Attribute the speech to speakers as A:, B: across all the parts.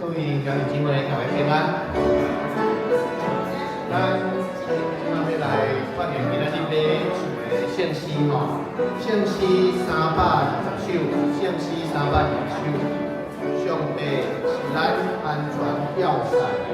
A: 各位家庭姊妹大家平安。咱今仔要来发现今仔日要唱的圣诗吼，圣诗320首，圣诗320首，上帝是咱安全要塞的。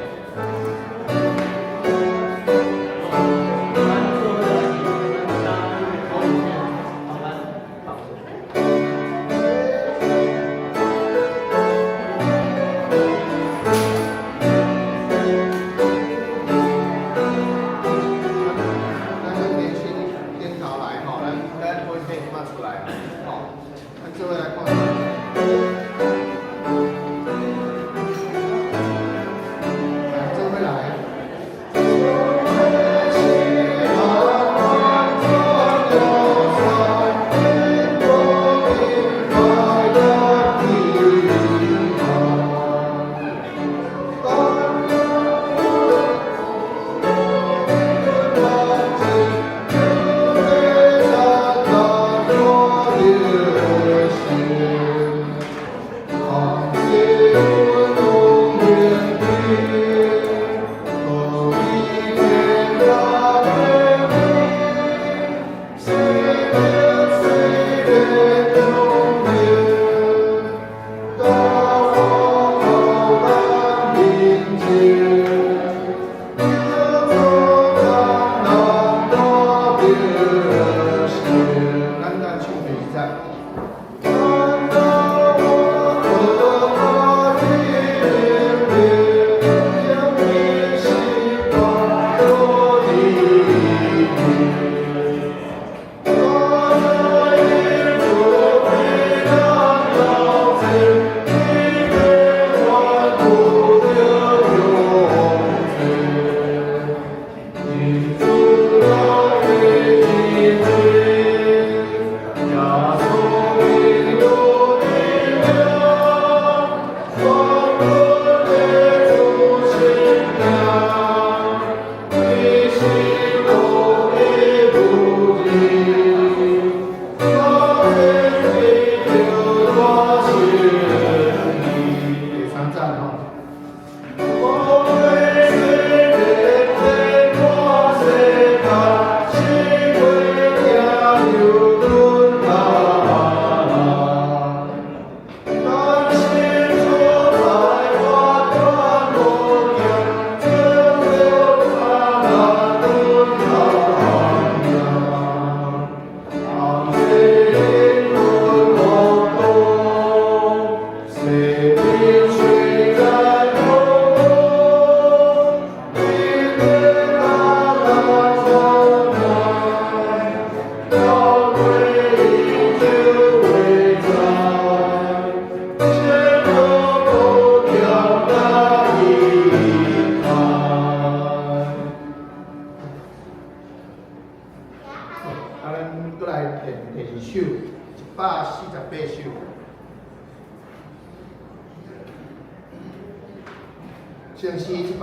A: 圣诗148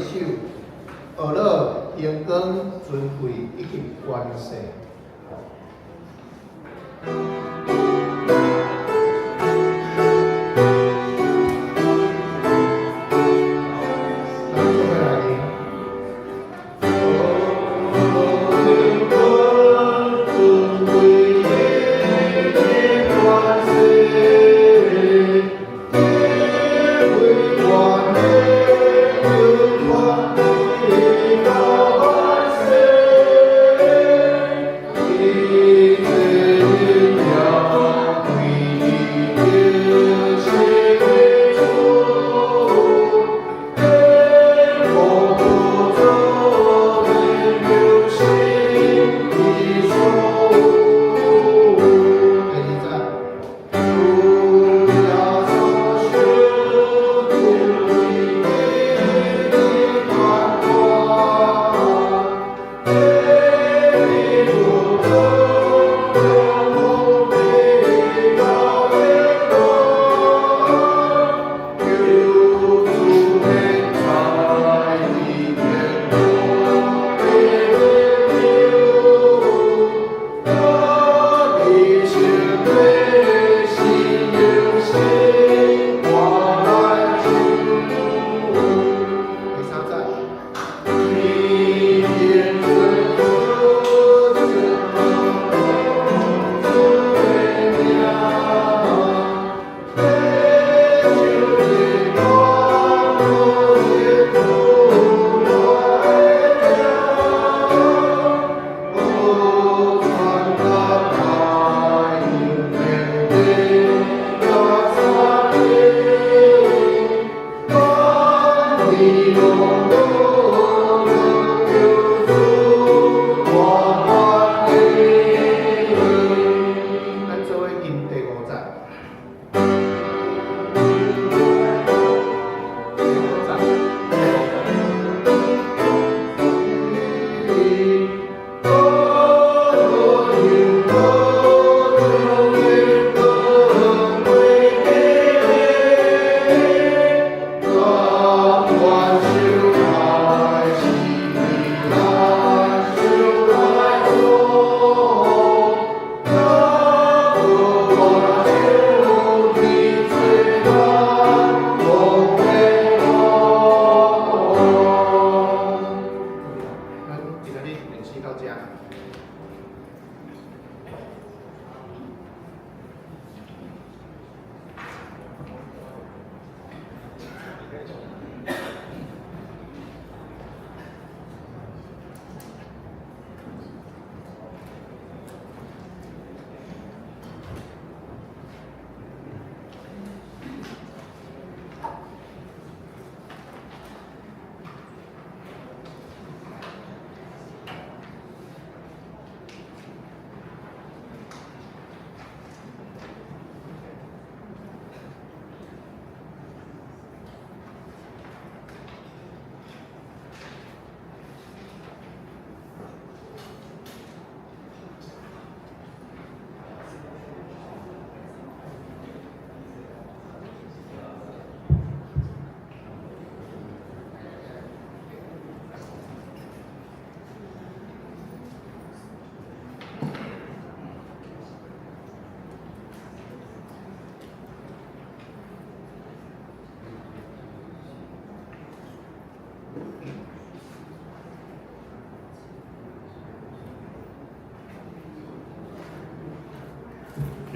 A: 首，学了荣光尊贵以及关系。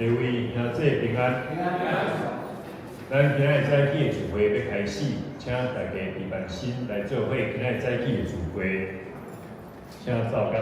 B: 各位兄弟平安。咱今仔早起的聚会要开始，请大家备办心来做伙今仔早起的聚会，请走甲。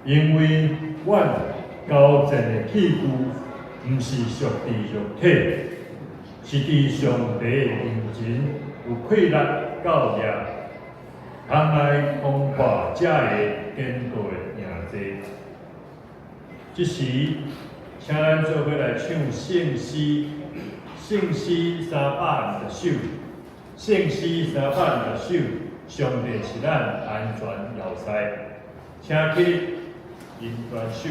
B: 因为阮高正的器具，毋是属地肉体，是伫上帝的面前有气力教业，通来通过这个坚道的赢者。这时，请咱做伙来唱圣诗，圣诗320首，圣诗320首，上帝是咱安全要塞，请起。音乐秀。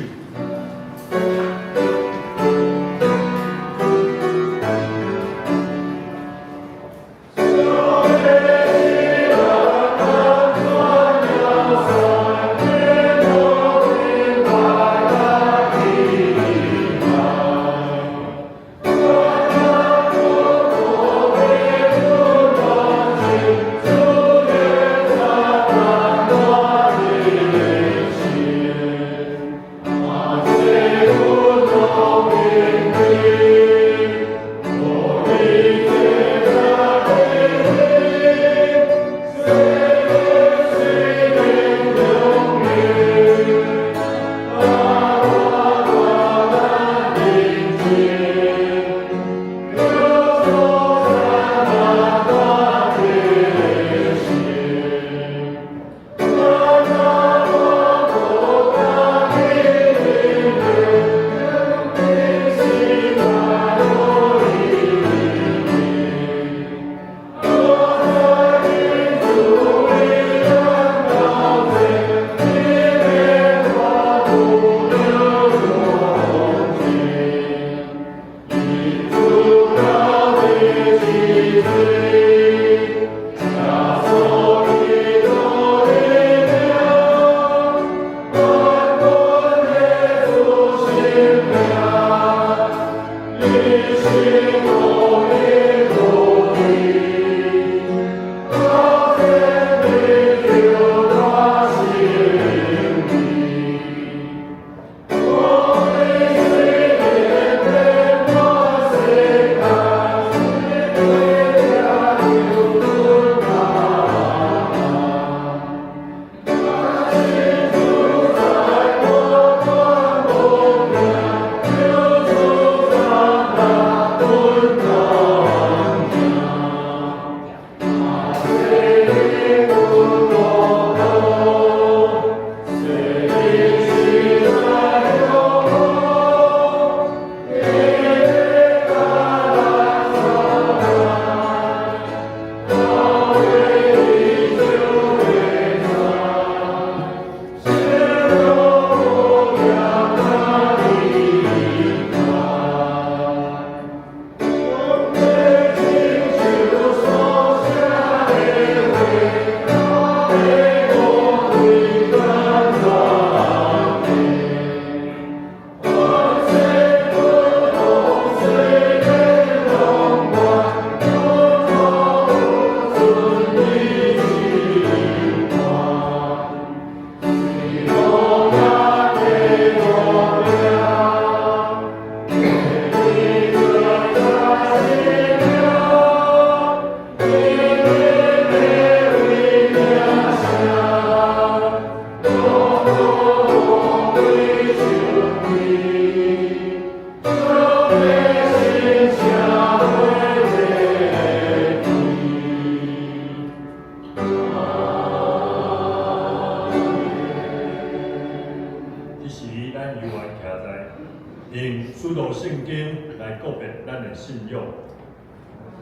B: 着圣经来告别咱的信仰。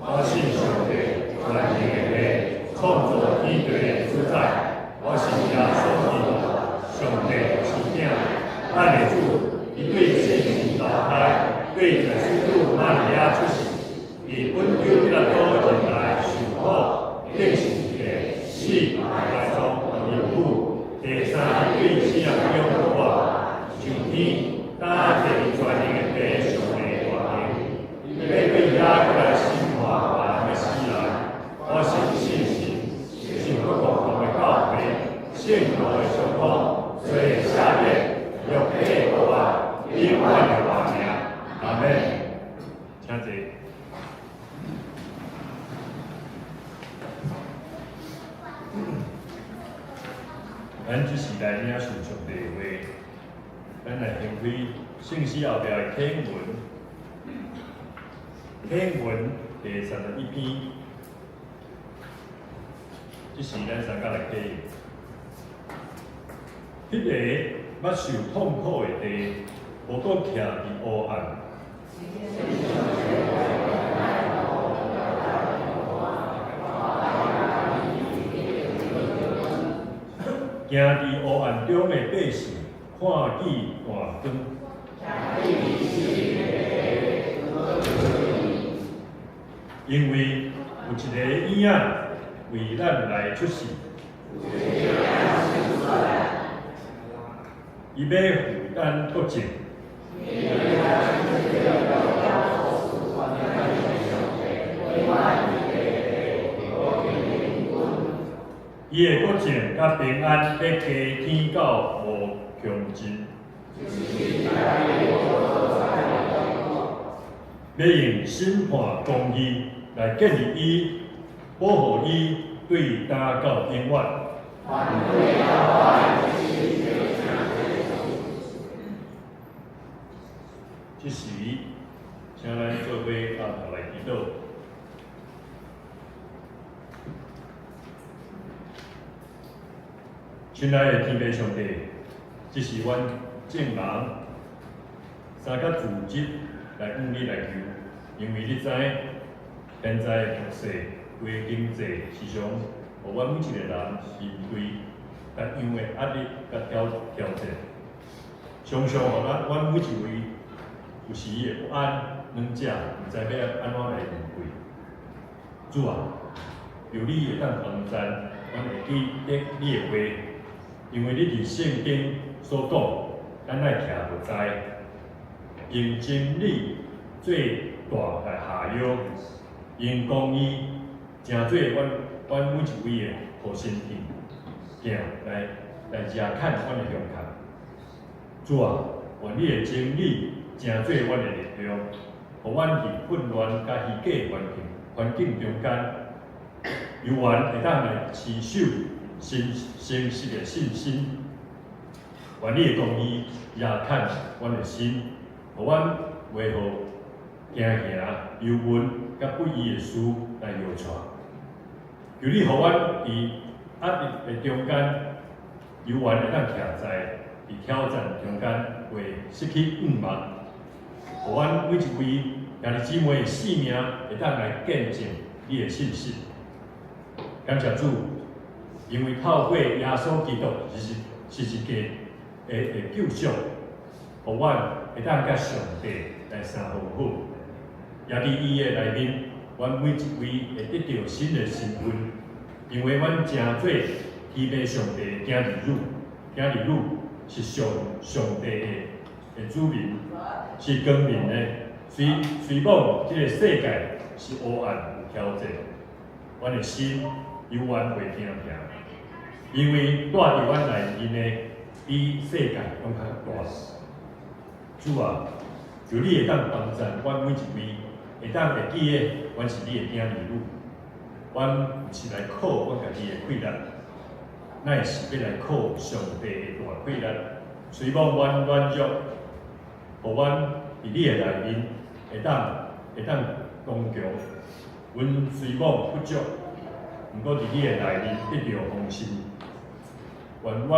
B: 我信上帝，全能的创造天地的主宰。我是耶稣基督，上帝是囝，咱的主，伊对圣灵投胎，对耶稣基督玛利亚出世，以本丢彼拉多人来受苦，定是的死埋葬入苦，第三对死人中活，上天打地全能的地上的大名，要对雅各来生活万的死人，我是信神，信不共同的教会，信徒的相通，最下面肉体无爱，永远的活命。阿门。请坐。咱即时来领受上帝的话，咱来行开圣诗后壁的经文，经文第31篇，即时咱三甲来解。迄个捌受痛苦的地，无搁徛伫黑暗。行伫黑暗中的百姓，看见大光。因为有一个婴仔为咱来出世，伊要负担国籍。伊的国情甲平安，要加天到无穷尽。要用审判公义来建立伊，保护伊，对打到永远。这时，请咱做伙下头来祈祷。亲爱的天父上帝，这是阮正人三甲组织来向你来求，因为你知现在的局势、为经济时常，互阮每一个人面对各样的压力甲挑战，常常互阮每一位有时会不安、软者，毋知要安怎来面对。主啊，由你会当帮助，阮会记得你的话。因为你伫圣经所讲，咱爱徛就知，用真理做大来下药，用公义成做阮每一位的好身体，行来遮看阮的胸膛。主啊，愿你的真理成做阮的力量，互阮伫混乱甲虚假环境中间，犹原会当来持守。诚实的信心，愿你的公义也看阮的心，互阮袂互惊吓、忧闷甲不义的事来摇带。求你互阮伫压力的中间，犹原会当徛在伫挑战中间，袂失去望，互阮每一位兄弟姊妹的性命会当来见证你的信息。感谢主。因为透过耶稣基督是一个救赎，互阮会当甲上帝来相互好，也伫伊的内面，阮每一位会得到新的身份，因为阮正做天父上帝的囝儿女，囝儿女是上帝的子民，是光明的。虽讲这个世界是黑暗有挑战，阮的心犹原袂惊惊。因为带伫阮内面的比世界拢较大。主啊，求你会当帮助阮每一位，会当会记得，阮是你的囝儿女，阮毋是来靠阮家己的气力，乃是要来靠上帝的大气力。虽望阮软弱，互阮伫你的内面会当刚强。阮虽望不足，毋过伫你的内面得到丰盛。愿阮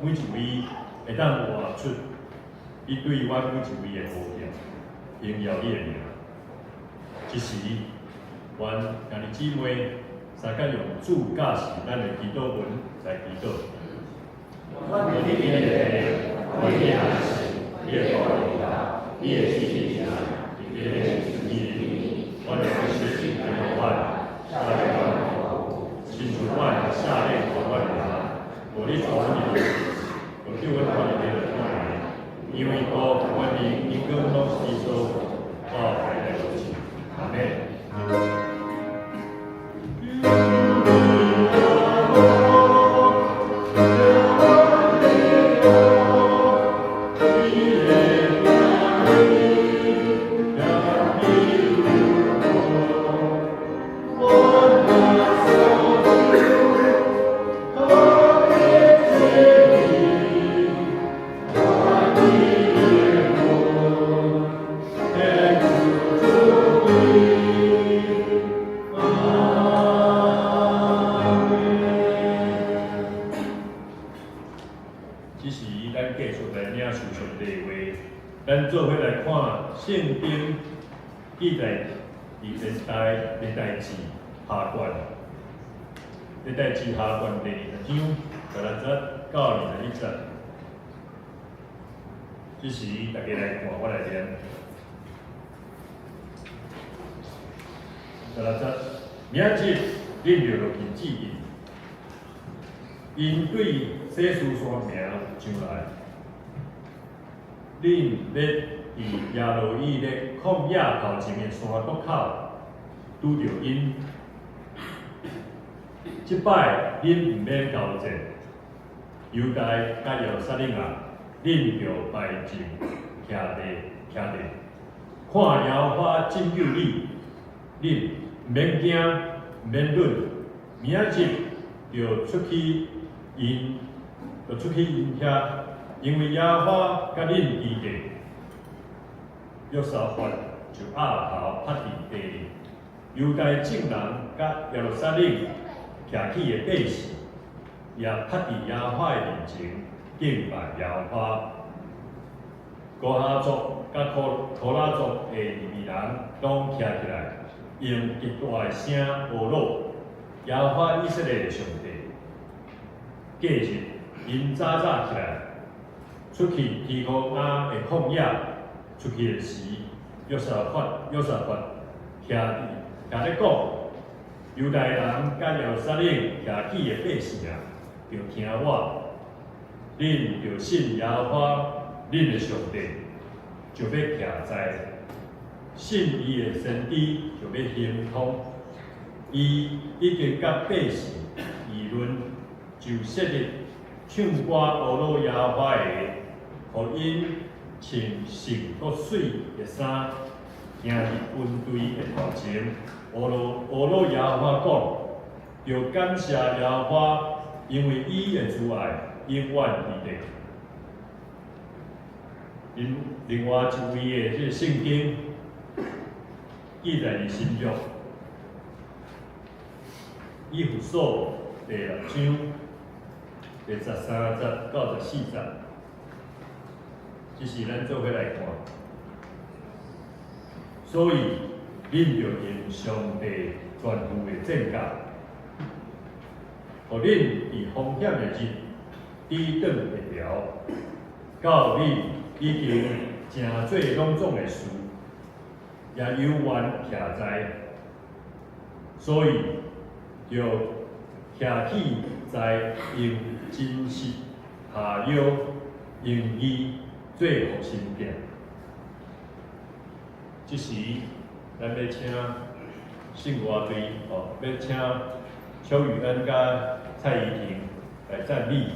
B: 每一位会当活出你对阮每一位的好命，荣耀你的名。即时，愿兄弟姊妹三甲用主教示咱的祈祷文来祈祷。我的天父，我的儿子，你的国临到，你的旨意行，你的旨意，我的事情还有我，下列我，清除我下列我我的主你，我就问我的的因为我的一个东西说，我还在有情，阿门。只是咱继续来领受上帝的话，咱做伙来看圣经记载历代志下卷，历代志下卷第20章16到21节。只是大家来看，我来念。16节，明日恁就落去指引，因对西苏山名上来，恁要伫耶路以勒旷野头前的山谷口拄着因。即摆恁毋免交战，犹大甲耶路撒冷啊，恁着排阵徛地，看耶和华拯救你，恁毋免惊，毋免论，明日着出去因遐，因为耶和华甲恁伫地，约沙法就压头趴伫地，犹大众人甲耶路撒冷徛起的百姓，也趴伫耶和华的面前敬拜耶和华。哥哈族甲拖拉族的利未人拢徛起来，用极大的声呼噜耶和华以色列的上帝。隔日，因早起来，出去天空亚的旷野，出去的时，约沙法徛咧讲，犹大人甲耶路撒冷徛起的百姓啊，就听我，恁就信耶和华恁的上帝，就要徛在信伊的先知，就要行通。伊已经甲百姓议论，就设立唱歌乌鲁耶和华的，互因穿圣国水的衫，行入军队的头前。乌鲁耶和华讲，就感谢耶和华，因为伊的慈爱永远伫地。另外一位的这个圣经记载伫新约以弗所第6章第13节到14节，这是咱做伙来看。所以，恁着用上帝全副的正教，互恁伫风险的日抵挡会牢，到恁已经诚做拢总的事，也永远徛在，所以就徛起在用真实下药用义做护身片。这时，咱要请圣歌队要请邱宇恩甲蔡怡婷来站立。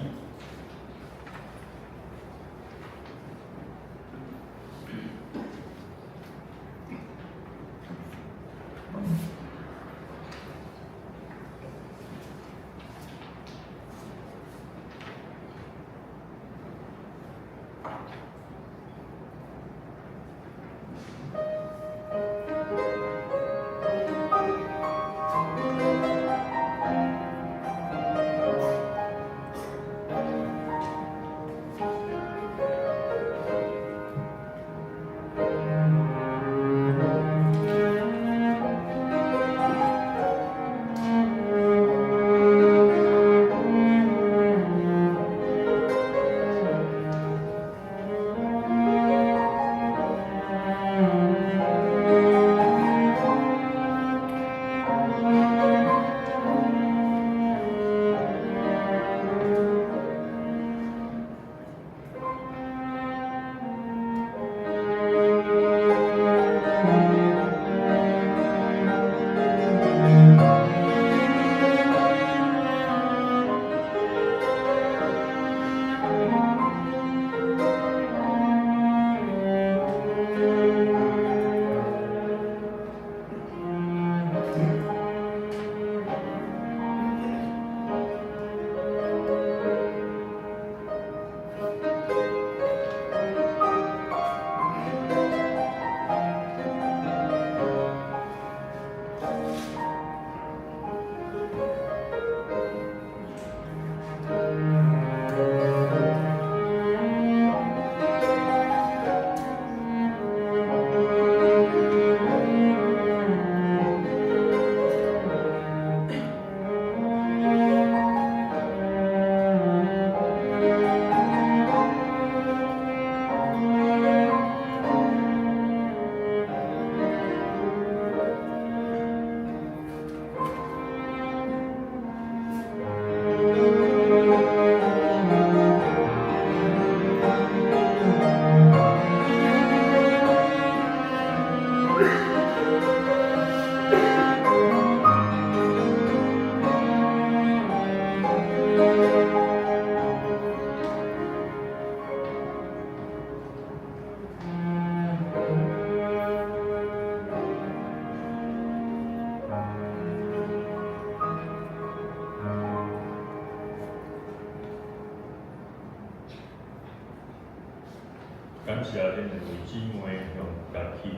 B: 感谢恁两位姊妹用家己，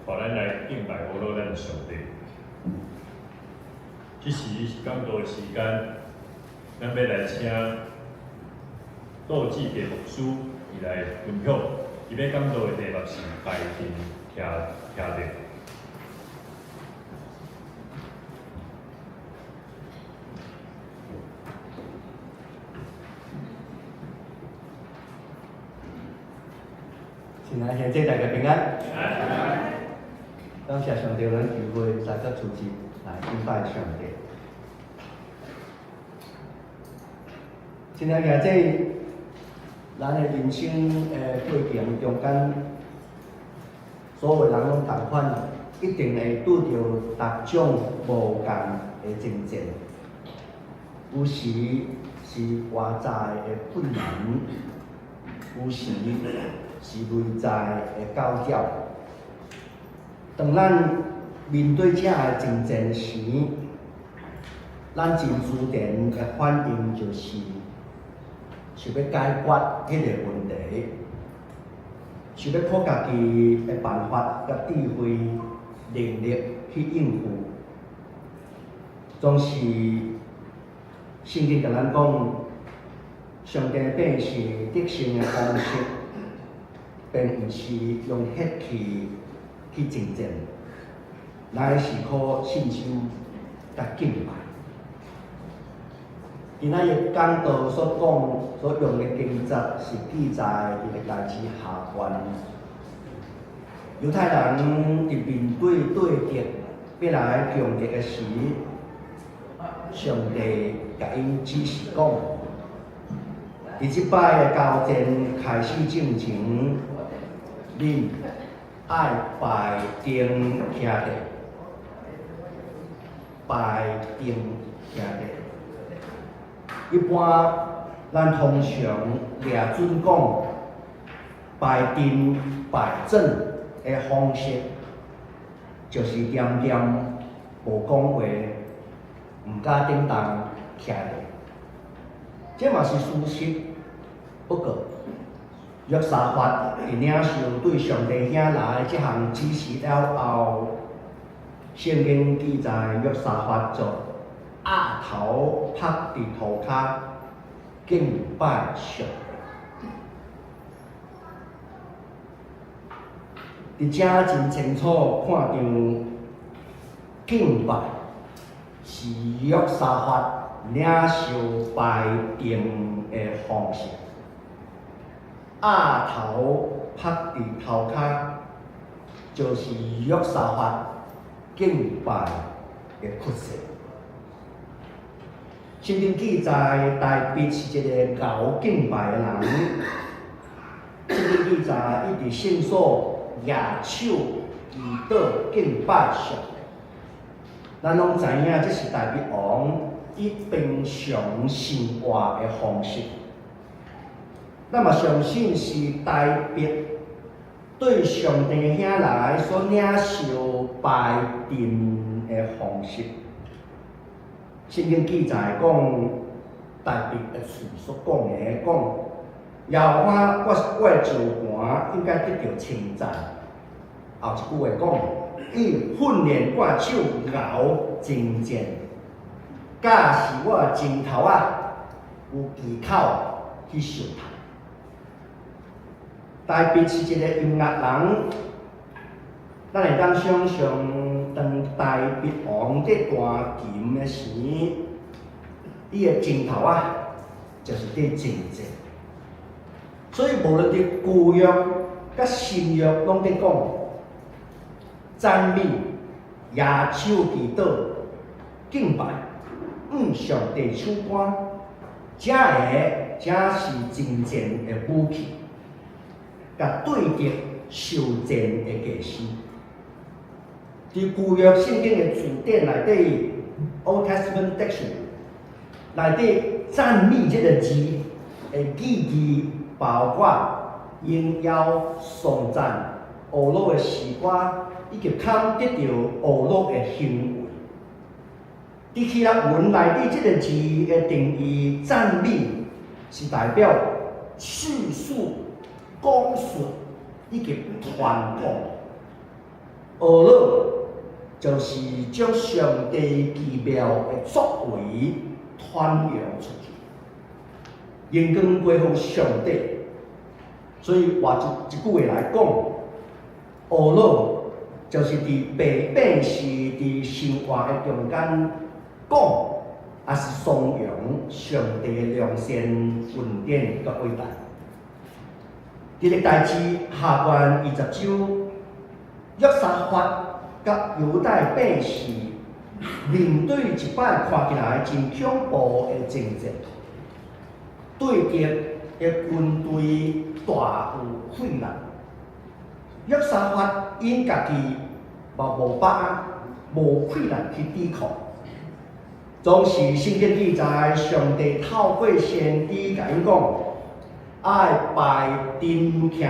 B: 互咱来敬拜阿罗咱上帝。这时是讲道的时间，咱要来请道志的牧师伊来分享。伊要讲道的题目是拜殿徛殿。
C: 亲爱兄弟，大家平安。感谢上帝，咱聚会在这主持来敬拜上帝。亲爱兄弟，咱的人生过程中间，所有人拢同款，一定会拄着各种无共的征战。有时是外在的困难，有时是内在的高调。当咱面对这个征战时，咱真自然的反应就是想要解决迄个问题，想要靠家己的办法、甲智慧、能力去应付。总是圣经甲咱讲，上帝本是得胜的方式。并毋是用血气去征战，乃是靠信心甲敬拜。今仔日讲道所讲所用的经节是记载伫个大志下卷。犹太人伫面对对敌要来强敌的时，上帝甲因指示讲，伫即摆的交战开始进前。恁爱拜殿徛地，拜殿徛地。一般咱通常掠准讲拜殿拜正的方式，就是念念无讲话，毋敢顶动徛地。这嘛是事实，不过。约沙法伫领受对上帝领来这项指示了后，圣经记载约沙法就压头拍伫涂骹敬拜上帝。伫遮真清楚看到敬拜是约沙法领受拜殿的方式。压头拍伫头骹，就是约沙法敬拜的曲式。圣经记载，大卫是一个熬敬拜的人。圣经记载，伊伫圣所举手祈祷敬拜上帝。咱拢知影，这是大卫王伊平常生活的方式。那么相信是大卫对上帝兄来所领受拜殿的方式。圣经记载讲，大卫的嘴所讲的讲，耶和华我的主盘应该得到称赞。后一句话讲，伊训练我手熬真正，假是我前头有技巧去受他。大卫是一个音乐人，咱会当想象，当大卫王在弹琴的时，伊的前头就是在真正。所以无论伫旧约甲新约，拢在讲赞美、举手祈祷、敬拜、上帝手歌，这是真正的武器。甲对敌受战的技师，伫旧约圣经的字典内底 ，Old Testament Dictionary 内底赞美这个字的意义包括应邀、颂赞、娱乐的诗歌，以及堪得到娱乐的行为。伫希腊文内底这个字的定义，赞美是代表叙述。讲述以及传播。学了就是将上帝奇妙的作为传扬出去，荣光归乎上帝。所以换一句话来讲，学了就是伫白变是伫生活的中间讲，也是颂扬上帝的良善、恩典甲伟大。伫历代志下卷20章，约沙法甲犹大百姓面对一摆看起来真恐怖的征战，对敌的军队大有溃烂。约沙法因家己嘛无把无溃烂去抵抗，总是圣经记载，上帝透过先知甲因讲，爱拜阵徛地。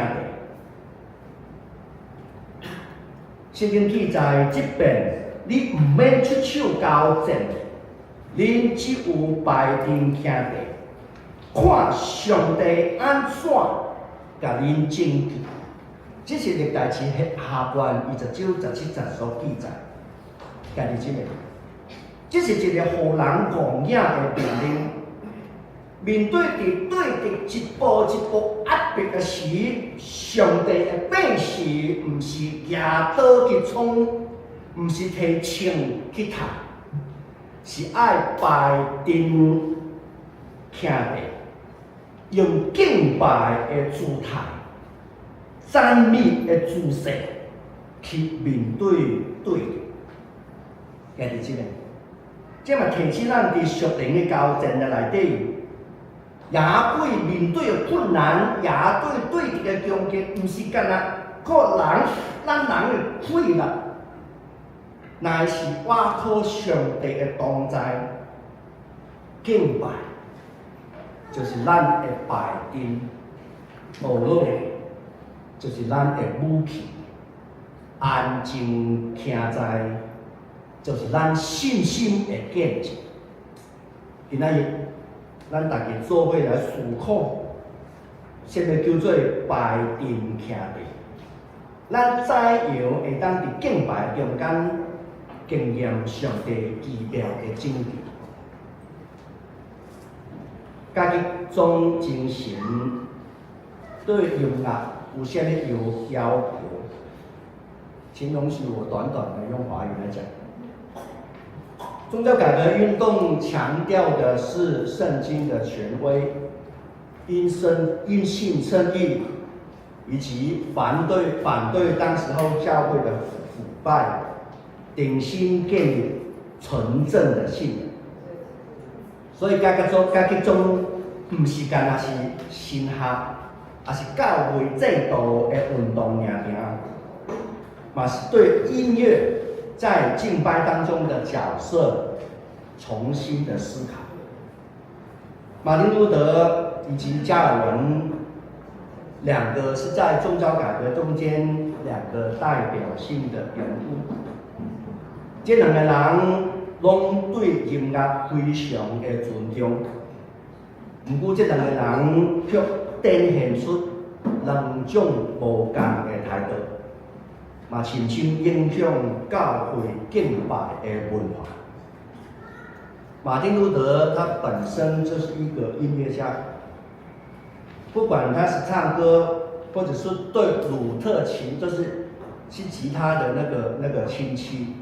C: 圣经记载即边，你毋免出手交战，恁只有拜阵徛地，看上帝安怎甲恁拯救。这是历代志下卷20章17节所记载，家己真诶。这是一个互人共赢的命令。面对敌一步一步压迫的时，上帝的百姓毋是举刀去冲，毋是摕枪去杀，是爱拜阵徛地，用敬拜的姿态、赞美的姿势去面对敌。家己真诶，这嘛提醒咱伫属灵的交战的内底。也对面对的困难，也对敌的攻击，毋是干那靠咱人的气力，乃是倚靠上帝的同在。敬拜就是咱的拜阵，学了就是咱的武器，安静徛在就是咱信心的见证。今仔日。咱大家做伙来思考，什么叫做拜阵徛地？咱怎样会当伫敬拜中间经验上帝奇妙的拯救？家己总精神对音乐有啥物要求？请容许我短短的用华语来讲。宗教改革运动强调的是圣经的权威、因信称义，以及反对当时候教会的腐败，顶心建立纯正的信仰。所以家己种毋是干那是神学，也是教会制度的运动尔，嘛是对音乐在敬拜当中的角色重新的思考。马丁路德以及加尔文两个是在宗教改革中间两个代表性的人物。这两个人拢对音乐非常的尊重，不过这两个人却展现出两种无同的态度，嘛深深影响教会敬拜的文化。马丁路德他本身就是一个音乐家，不管他是唱歌，或者是对鲁特琴，就是吉他的那个亲戚，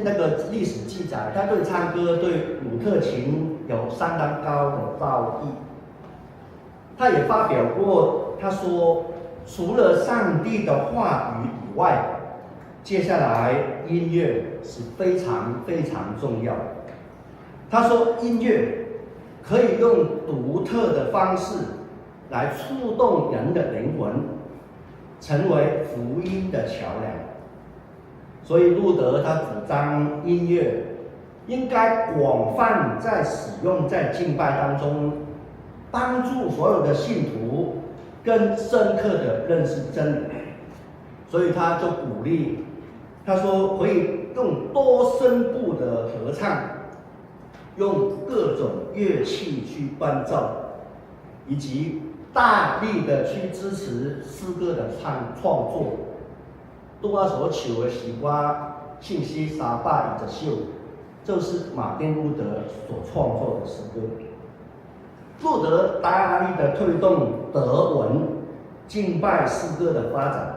C: 那个历史记载，他对唱歌对鲁特琴有相当高的造诣。他也发表过，他说，除了上帝的话语以外，接下来音乐是非常非常重要的。他说，音乐可以用独特的方式来触动人的灵魂，成为福音的桥梁。所以路德他主张音乐应该广泛在使用在敬拜当中，帮助所有的信徒更深刻的认识真理。所以他就鼓励，他说可以用多声部的合唱，用各种乐器去伴奏，以及大力的去支持诗歌的创作。拄仔所唱的是我信息320首，就是马丁路德所创作的诗歌。路德大力的推动德文敬拜诗歌的发展，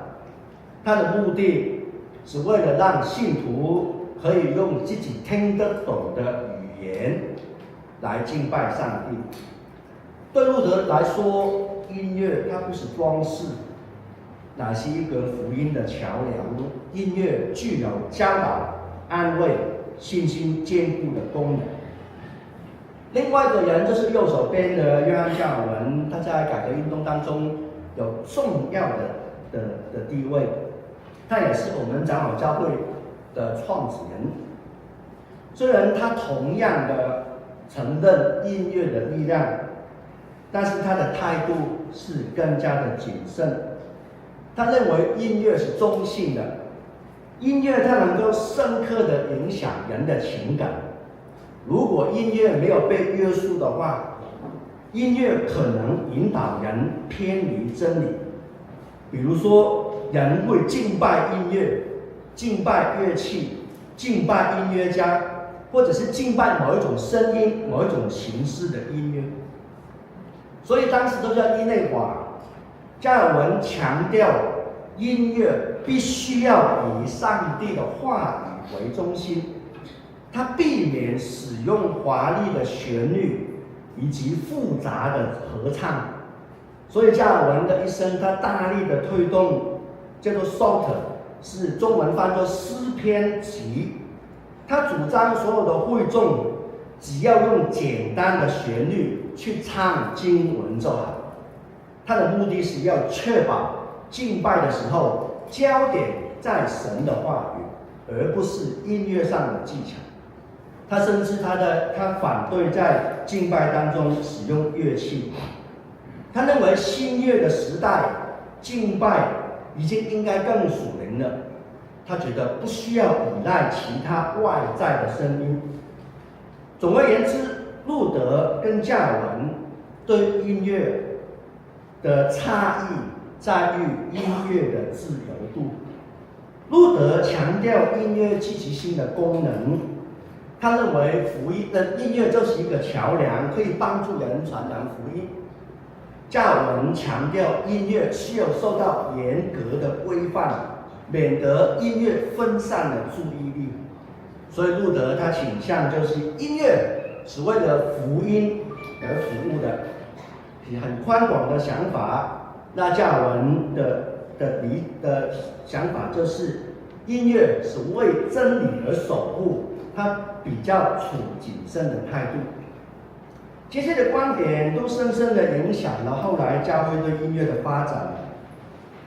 C: 他的目的是为了让信徒可以用自己听得懂的语言来敬拜上帝。对路德来说，音乐它不是装饰，乃是一个福音的桥梁。音乐具有教导、安慰、信心坚固的功能。另外一个人就是右手边的约翰加尔文，他在改革运动当中有重要的地位，他也是我们长老教会的创始人。虽然他同样的承认音乐的力量，但是他的态度是更加的谨慎。他认为音乐是中性的，音乐它能够深刻的影响人的情感。如果音乐没有被约束的话，音乐可能引导人偏离真理。比如说，人会敬拜音乐、敬拜乐器、敬拜音乐家，或者是敬拜某一种声音、某一种形式的音乐。所以当时都叫伊内瓦。加尔文强调，音乐必须要以上帝的话语为中心，他避免使用华丽的旋律以及复杂的合唱。所以加尔文的一生，他大力的推动叫做 Psalter， 是中文翻作诗篇集。他主张所有的会众只要用简单的旋律去唱经文就好。他的目的是要确保敬拜的时候焦点在神的话语，而不是音乐上的技巧。他甚至他反对在敬拜当中使用乐器。他认为新约的时代敬拜已经应该更属灵了。他觉得不需要依赖其他外在的声音。总而言之，路德跟加尔文对音乐的差异在于音乐的自由度。路德强调音乐积极性的功能，他认为福音的音乐就是一个桥梁，可以帮助人传扬福音。加尔文强调音乐需要受到严格的规范，免得音乐分散了注意力。所以路德他倾向就是音乐是为了福音而服务的，很宽广的想法。那加尔文的想法就是音乐是为真理而守护，他比较处谨慎的态度。这些的观点都深深的影响了后来教会对音乐的发展。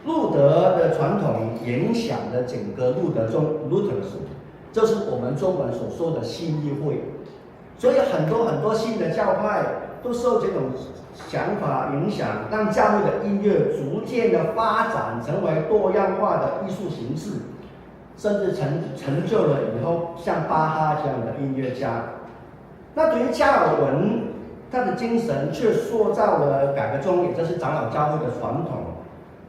C: 路德的传统影响了整个路德宗 Lutheranism， 就是我们中文所说的新议会。所以很多新的教派都受这种想法影响，让教会的音乐逐渐的发展成为多样化的艺术形式，甚至成就了以后像巴哈这样的音乐家。那对于加尔文，他的精神却塑造了改革宗，也就是长老教会的传统，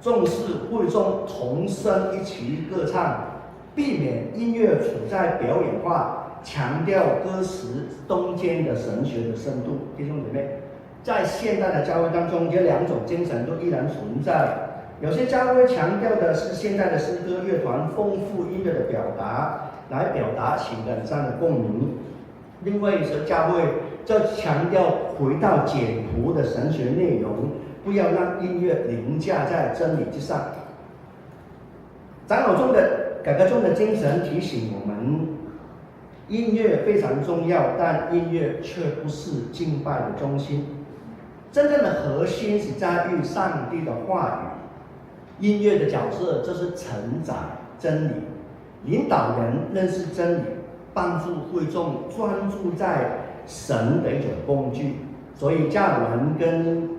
C: 重视会众同声一起歌唱，避免音乐处在表演化，强调歌词中间的神学的深度。弟兄姊妹，在现代的教会当中，这两种精神都依然存在。有些教会强调的是现代的诗歌乐团丰富音乐的表达，来表达情感上的共鸣；另外一些教会就强调回到简朴的神学内容，不要让音乐凌驾在真理之上。长老中的改革中的精神提醒我们，音乐非常重要，但音乐却不是敬拜的中心。真正的核心是在于上帝的话语。音乐的角色就是承载真理，引导人认识真理，帮助会众专注在神的一种工具。所以加尔文跟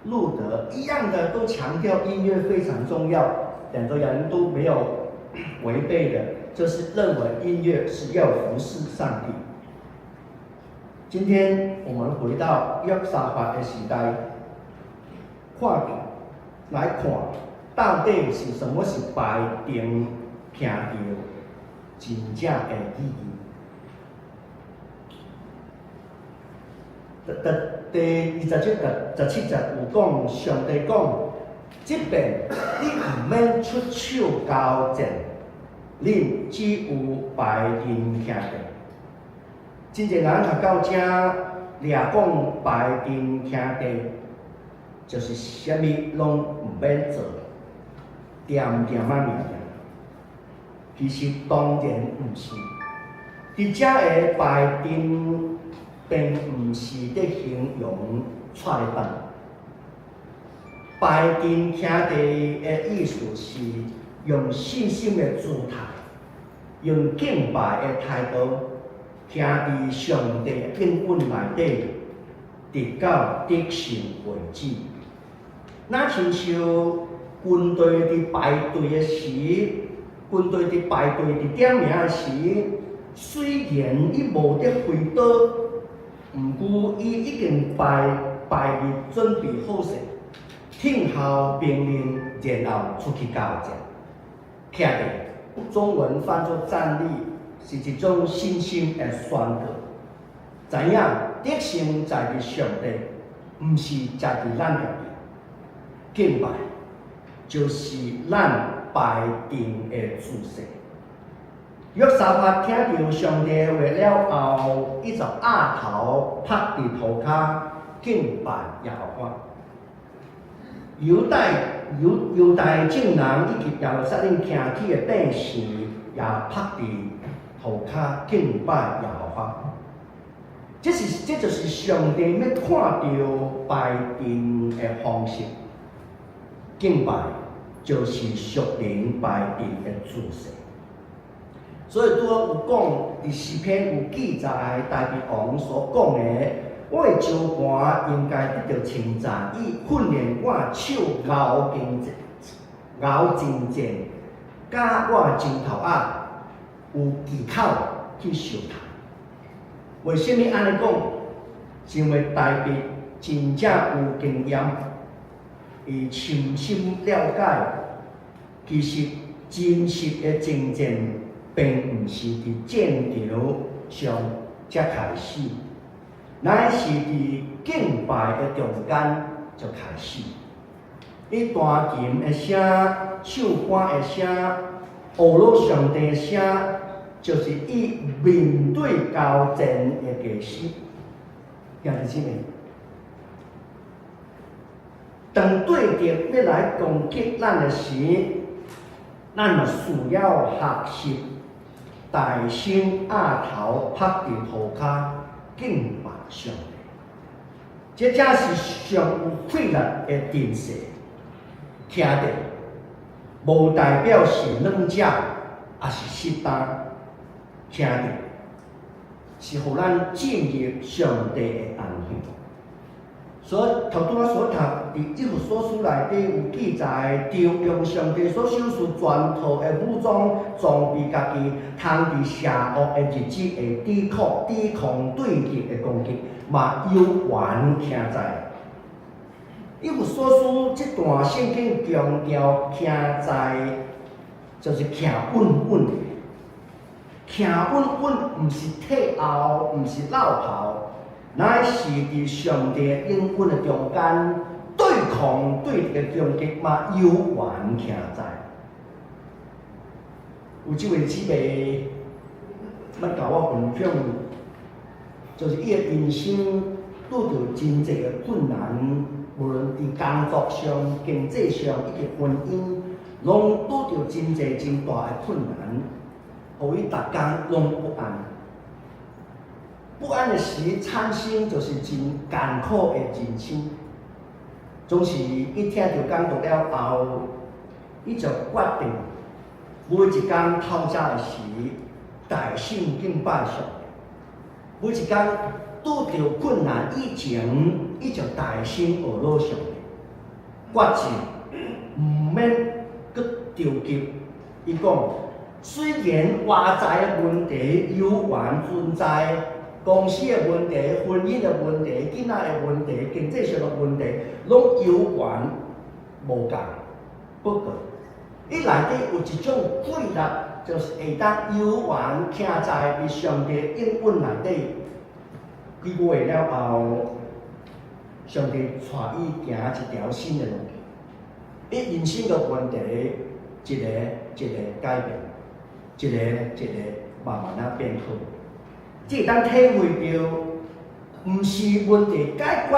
C: 路德一样的，都强调音乐非常重要，两个人都没有违背的，就是认为音乐是要服侍上帝。今天我们回到约沙法的时代，看来看，到底是什么是排定听到真正的意义？第27节有讲，上帝讲，即便你毋免出手交战，你只有排定听到。真侪人读到遮，掠讲排定听到，就是啥物拢毋免做，点点仔命。其实当然毋是，伫遮的排定并毋是咧形容出来办。排定听地的意思是用信心的姿态，用敬拜的态度，听伫上帝应允内底，直到得胜为止。那亲像军队伫排队的时，军队伫排队伫点名的时，虽然伊无得挥刀，毋过伊已经排入准备好势，听候命令，然后出去交战。听着，中文翻作战力，是一种信心的宣告。知影得胜在伫上帝，毋是在伫咱家己。敬拜就是咱排定的姿势。约沙法听到上帝话了后，伊就压头拍伫涂骹敬拜耶和华。犹大众人以及耶路撒冷行起的百姓也拍伫涂骹敬拜耶和华。这就是上帝要看到排定的方式。敬拜就是属灵排定的姿势。所以拄好有讲，伫诗篇有记载，大卫王所讲的，我的招盘应该得到称赞，以训练我手咬真正，甲我前头有技巧去收他。为什么安尼讲？因为大卫真正有经验，伊深深了解，其实真实的征战并毋是伫战场上才开始，乃是伫敬拜的中间就开始。伊弹琴的声、唱歌的声、学罗上帝的声，就是伊面对交战的技师。兄弟姊妹，当对敌要来攻击咱的时，咱就需要学习大声压头拍伫涂骹敬拜上帝。这才是上有气力的阵势。听着，无代表是软者，也是失当。听着，是互咱进入上帝的安息。所以头拄仔所读伫以弗所书内底有记载，着用上帝所授予全套的武装装备家己，通伫邪恶的日子会抵抗对敌的攻击，嘛有缘听在。以弗所书这段圣经强调听在，就是徛稳稳的。徛稳稳，毋是退后，毋是落后，乃是伫上帝应允的中间，对抗对敌的攻击嘛，有缘徛在。有即位姊妹要甲我分享，就是伊的人生拄着真侪的困难，无论伫工作上、经济上以及婚姻，拢拄着真侪真大的困难。互伊逐工拢不安，不安的时产生就是真艰苦的人生。总是伊听到讲道了后，伊就决定每一天透早的时，大声敬拜上帝；每一天拄着困难以前，伊就大声学罗上帝。决志毋免搁着急，伊讲。虽然外在的问题有缘存在，公司的问题、婚姻的问题、囡仔的问题、经济上的问题，拢有缘无共。不过，伊内底有一种规律，就是会当有缘徛在伫上帝应允内底。几个月了后，上帝带伊行一条新的路。伊人生的问题，一个一个改变，一个一个慢慢啊变好。即当体会到，毋是问题解决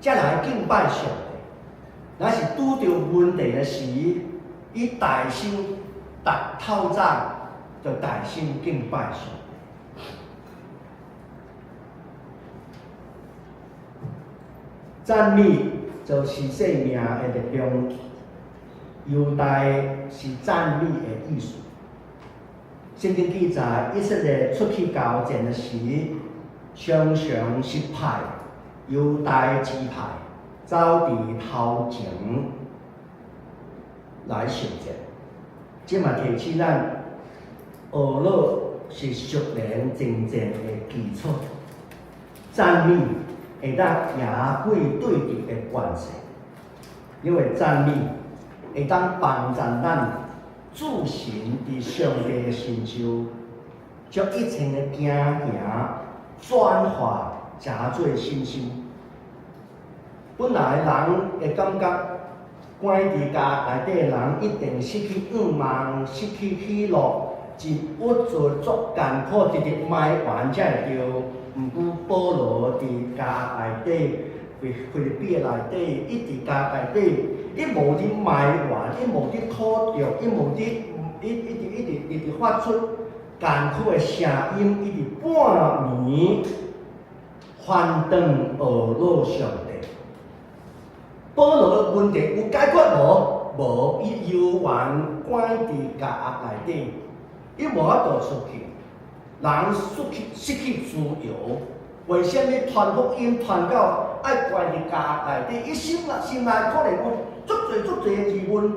C: 才来敬拜上帝，若是拄着问题的时，伊大心透早就大心敬拜上帝。赞美就是生命的力量，犹太是赞美的艺术。圣经记载，以色列出去交战的时，常常是派犹大支派走伫头前来受战。即嘛提醒咱，学乐是属灵征战的基础。赞美会当赢过对敌的关系，因为赞美会当帮助咱自行伫上帝的身上，将一切的惊吓转化成做信心。本来人会感觉，关伫家内底的人一定失去愿望，失去喜乐，真郁卒足艰苦，直直埋怨才会着。毋过保罗伫家内底，菲律宾内底，伊伫家内底，伊无伫埋怨，伊无伫苦着，伊无伫，伊伫发出艰苦的声音，伊伫半暝翻转学乐上帝。保罗的问题有解决无？无，伊犹原关伫家内底，伊无法度出去。人失去自由，为什么传福音传到爱关伫家内底？伊心内可能有足侪的疑问。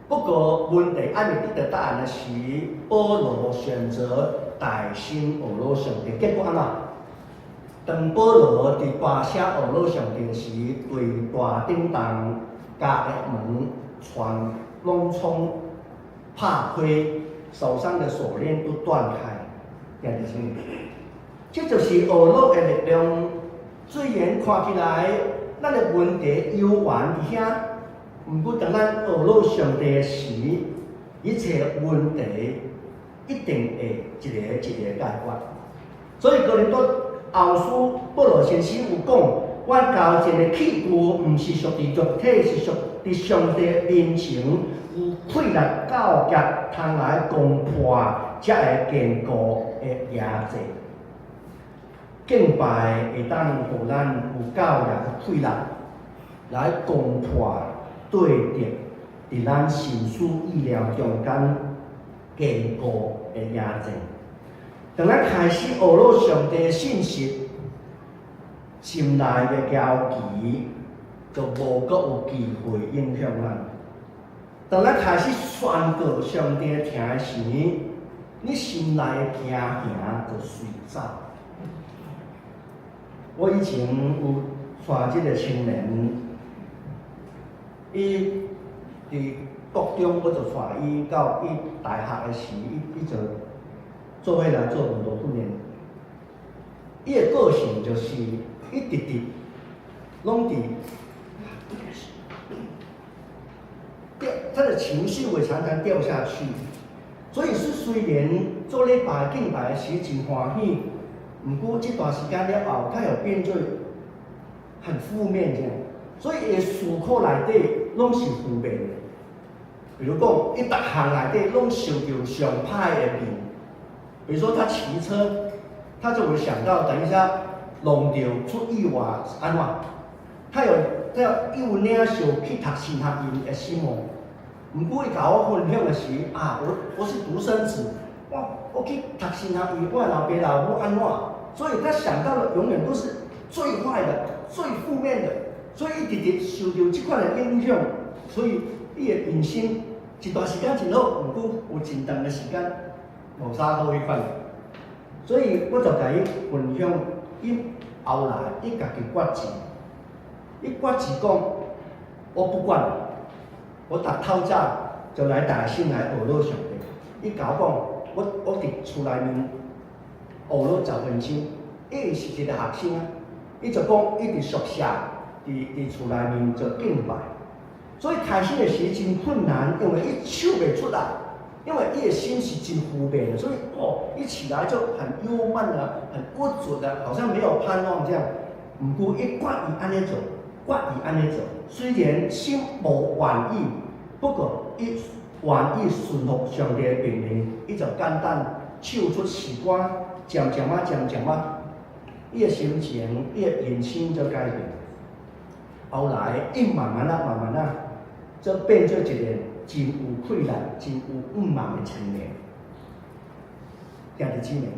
C: 不过问题还未得到答案的时，保罗选择大心学乐上帝。结果安怎？当保罗伫跋涉学乐上帝时，对大顶东家的门全拢冲拍开，手上的锁链都断开。这就是学乐的力量。虽然看起来咱的问题犹原伫遐，毋过当咱学乐上帝的时，一切问题一定会一个一个解决。所以哥林多后书保罗先生有讲，阮交战的器具毋是属于肉体，是属于上帝面前有气力教育，通来攻破，才会坚固的压制。敬拜会当互咱有教育的气力，来攻破对敌伫咱心思意料中间坚固的压制。当咱开始学乐上帝的信息，心内的焦急就无阁有机会影响咱。当咱开始宣告上帝听的时，你心内的惊吓就随走。我以前有带一个青年，伊伫国中，我就带伊到伊大学的时，伊就做伙来做运动训练。伊的个性就是，伊直直拢伫掉，他的情绪会常常掉下去。所以是虽然做礼拜敬拜的时真欢喜，毋过这段时间了后，他有变做很负面这样。所以伊思考内底拢是负面的。比如讲，伊逐项内底拢受到上歹的面。比如说他骑车，他就会想到等一下弄到出意外安怎？他有幼领小去读神学院的心哦。毋过伊甲我分享的是啊，我是独生子，我去读神学院，我老爸老母安怎？所以他想到的永远都是最坏的、最负面的，所以伊直直受到这款的影响，所以伊的人生一段时间真好，毋过有真长的时间无啥好迄款。所以我就甲伊分享，伊后来伊家己决志，伊决志讲，我不管，我逐透早就来大兴来学老上帝。伊甲我讲，我伫厝内面学了10分钟，伊是一个学生啊，伊就讲伊伫宿舍，伫厝内面做敬拜，所以开始的时真困难，因为伊手袂出来。因为伊的心是真负面的，所以一起来就很忧闷啊，很不准啊，好像没有盼望这样。不过伊决意安尼做，决意安尼做，虽然心无愿意，不过伊愿意顺服上帝的命令，伊就简单唱出诗歌，渐渐啊，伊的心情，伊的人生就改变。后来伊慢慢啊，就变做一个真有气力、真有五望的青年。兄弟姊妹，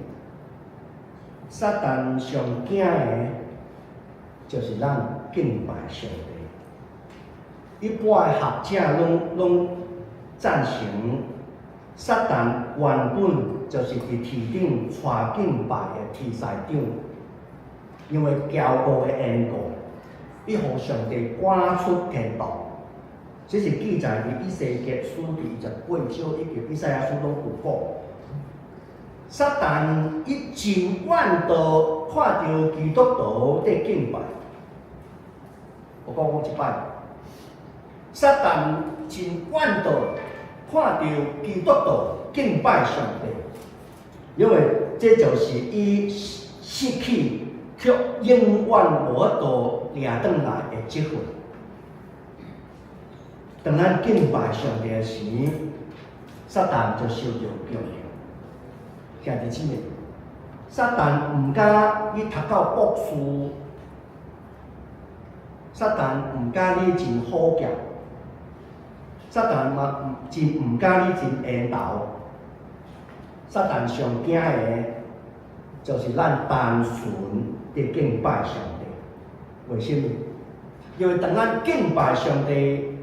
C: 撒旦上惊的，就是咱敬拜上帝。一般的学者拢赞成，撒旦原本就是伫天顶带敬拜的天使长，因为骄傲的缘故，伊互上帝赶出天堂。这是记载伫以西结书第28章以及以赛亚书拢有讲。撒旦伊真愿道看到基督徒在敬拜。我讲一摆，撒旦真愿道看到基督徒敬拜上帝，因为这就是伊失去却永远无法度掠转来的积分。当咱敬拜上帝的时，撒旦就受到攻击。兄弟姊妹，撒旦唔敢你读到博士，撒旦唔敢你真好教，撒旦嘛真唔敢你真缘投。撒旦上惊的，就是咱单纯的敬拜上帝。为什么？因为当咱敬拜上帝，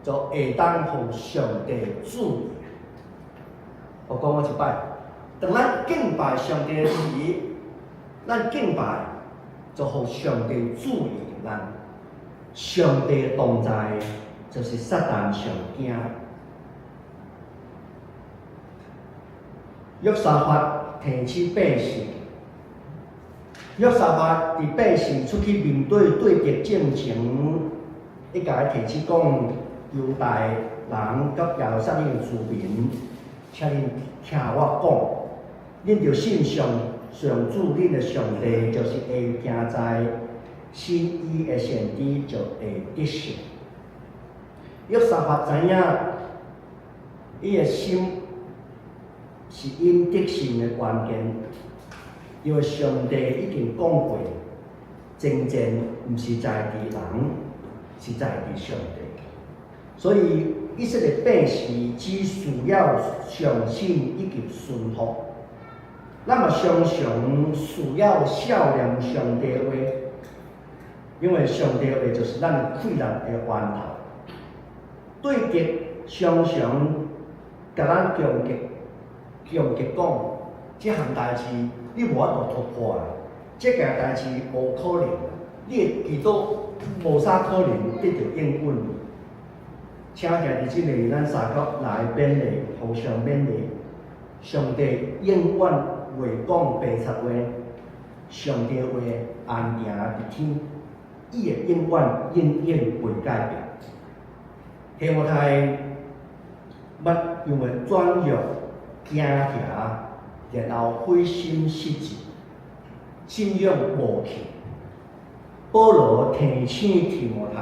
C: 就会当互上帝注意。我讲一摆，当咱敬拜上帝的时，咱敬拜就互上帝注意咱。上帝的同在就是撒旦上惊。约沙法提起百姓，约沙法伫百姓出去面对敌战前，伊甲伊提起讲。犹大人甲耶路撒冷的居民，请恁听我讲，恁着信上主恁的上帝，就是会行在信伊的先知，就会得胜。约沙法知影，伊的心是因得胜的关键，因为上帝已经讲过，真正毋是在伫人，是在伫上帝。所以以色列百姓只需要相信以及顺服，咱嘛常常需要效念上帝的话，因为上帝的话就是咱气力的源头。对敌常常甲咱攻击讲，这项代志你无法度突破的，这件代志无可能，你会遇到无啥可能得到应允。请兄弟姊妹，咱三角来勉励，互相勉励。上帝永远袂讲白贼话，上帝话安行伫天，伊会永远袂改变。希望台捌因为转弱惊吓，然后灰心失志，信仰无去。保罗提醒提摩太。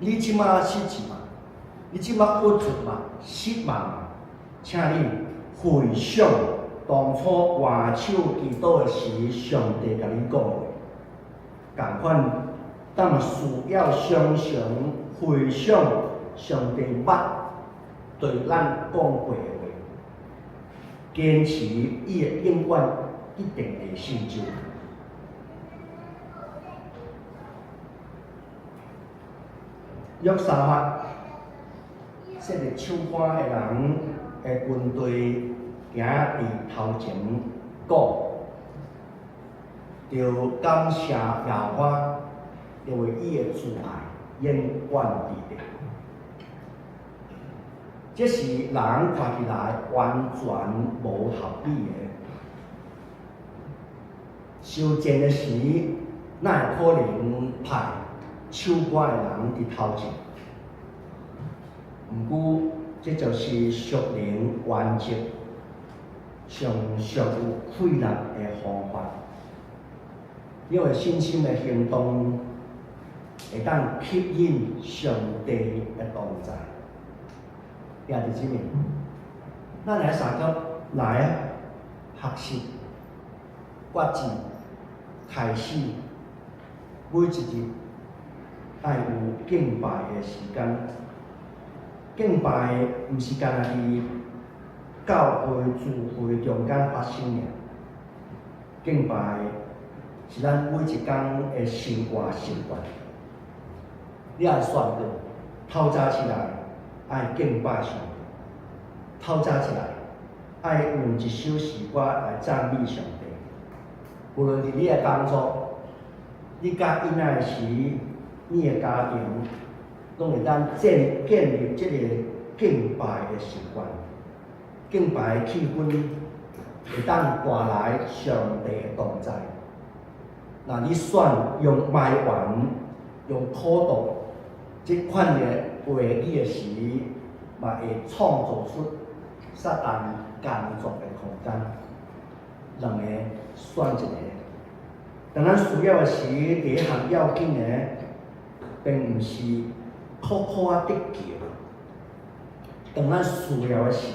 C: 你即马失志嘛？你即马不足嘛？失望嘛？请你回想当初换手祈祷的时，上帝甲你讲的，共款，咱嘛需要常常回想上帝捌对咱讲过的话，坚持伊会永远一定会成就。约沙法，说着唱歌的人的军队行伫头前，果，就感谢耶和华，因为伊的慈爱永远伫咧。这是人看起来完全无合理的。修剪的时，哪会可能派手歌的人伫头前？毋过，这就是属灵原则上属有慧力的方法。因为信心的行动会当吸引上帝的同在。弟兄姊妹，咱来三个来学习、决志、开始，每一日要有敬拜的时间。敬拜毋是干那伫教会聚会中间发生的，敬拜是咱每一天的生活习惯。你爱选择透早起来爱敬拜上帝，透早起来爱用一首诗歌来赞美上帝。无论伫你的工作，你甲囡仔时，你的家庭，拢会当建立这个敬拜的习惯。敬拜的气氛会当带来上帝的同在。那你选用埋怨、用苦毒这款的话语的时，嘛会创造出撒旦工作的空间。两个选一个。当咱需要的时，第一项要紧的，并毋是苦苦啊得救。当咱需要的时，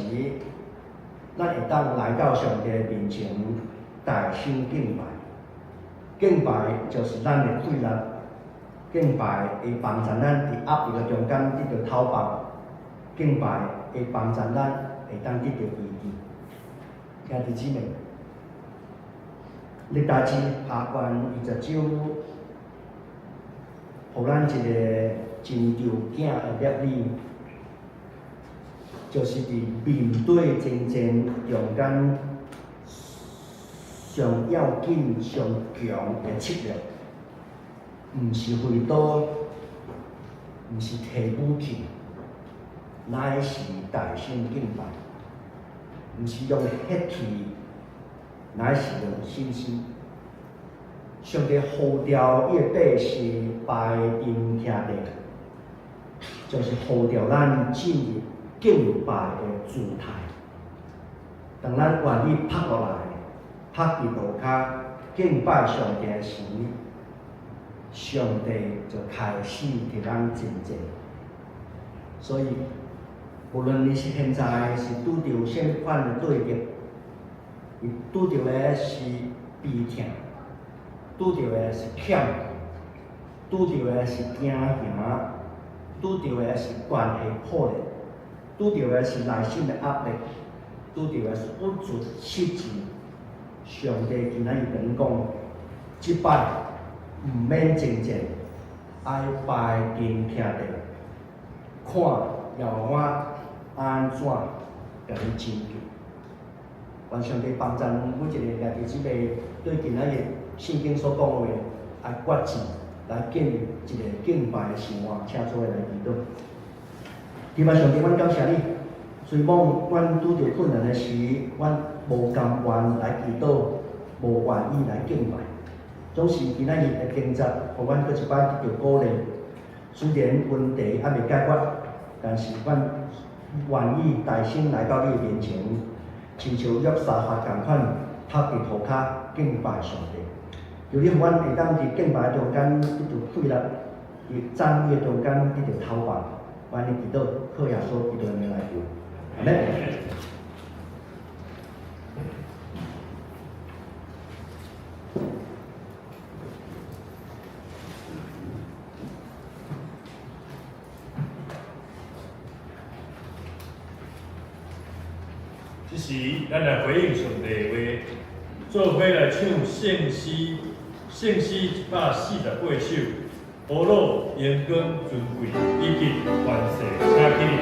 C: 咱会当来到上帝的面前，大声敬拜。敬拜就是咱的慧力，敬拜会帮助咱伫压力的中间得到透放，敬拜会帮助咱会当得到医治。兄弟姊妹，历代志下卷20章，互咱一个真条件的业力，就是伫面对真正中间上要紧、上强的策略，毋是挥刀，毋是摕武器，乃是大声敬拜；毋是用血气，乃是用信心。上帝呼召伊的百姓拜因兄弟，就是呼召咱进入敬拜的姿态。当咱愿意趴落来，趴伫路骹敬拜上帝的时，上帝就开始替咱真正。所以，无论你是现在是拄着什款的对立，你拄着的是悲痛，拄着的是欠，拄着的是惊吓，拄着的是关系破裂，拄着的是内心的压力，拄着的是不足失志。上帝今仔日跟你讲，即摆毋免真正爱拜因兄弟，看要我安怎甲你拯救。愿上帝帮助每一个家己姊妹对今仔日圣经所讲的话，来决志，来建立一个敬拜的生活，请诸位来祈祷。天父上帝，阮感谢你，虽然阮拄着困难的时，阮无甘愿来祈祷，无愿意来敬拜，总是今仔日的经节，互阮搁一摆得到鼓励。虽然问题还未解决，但是阮愿意大声来到你的面前，亲像约沙法共款，趴伫涂骹敬拜上帝。求你互阮会当伫敬拜中间得到快乐，伫赞美中间得到透放。愿你祈祷，靠耶稣基督的名来求，阿门。
B: 这时，咱来回应上帝的话，做伙来唱圣诗148首，保罗严根尊贵，以及完世请起立。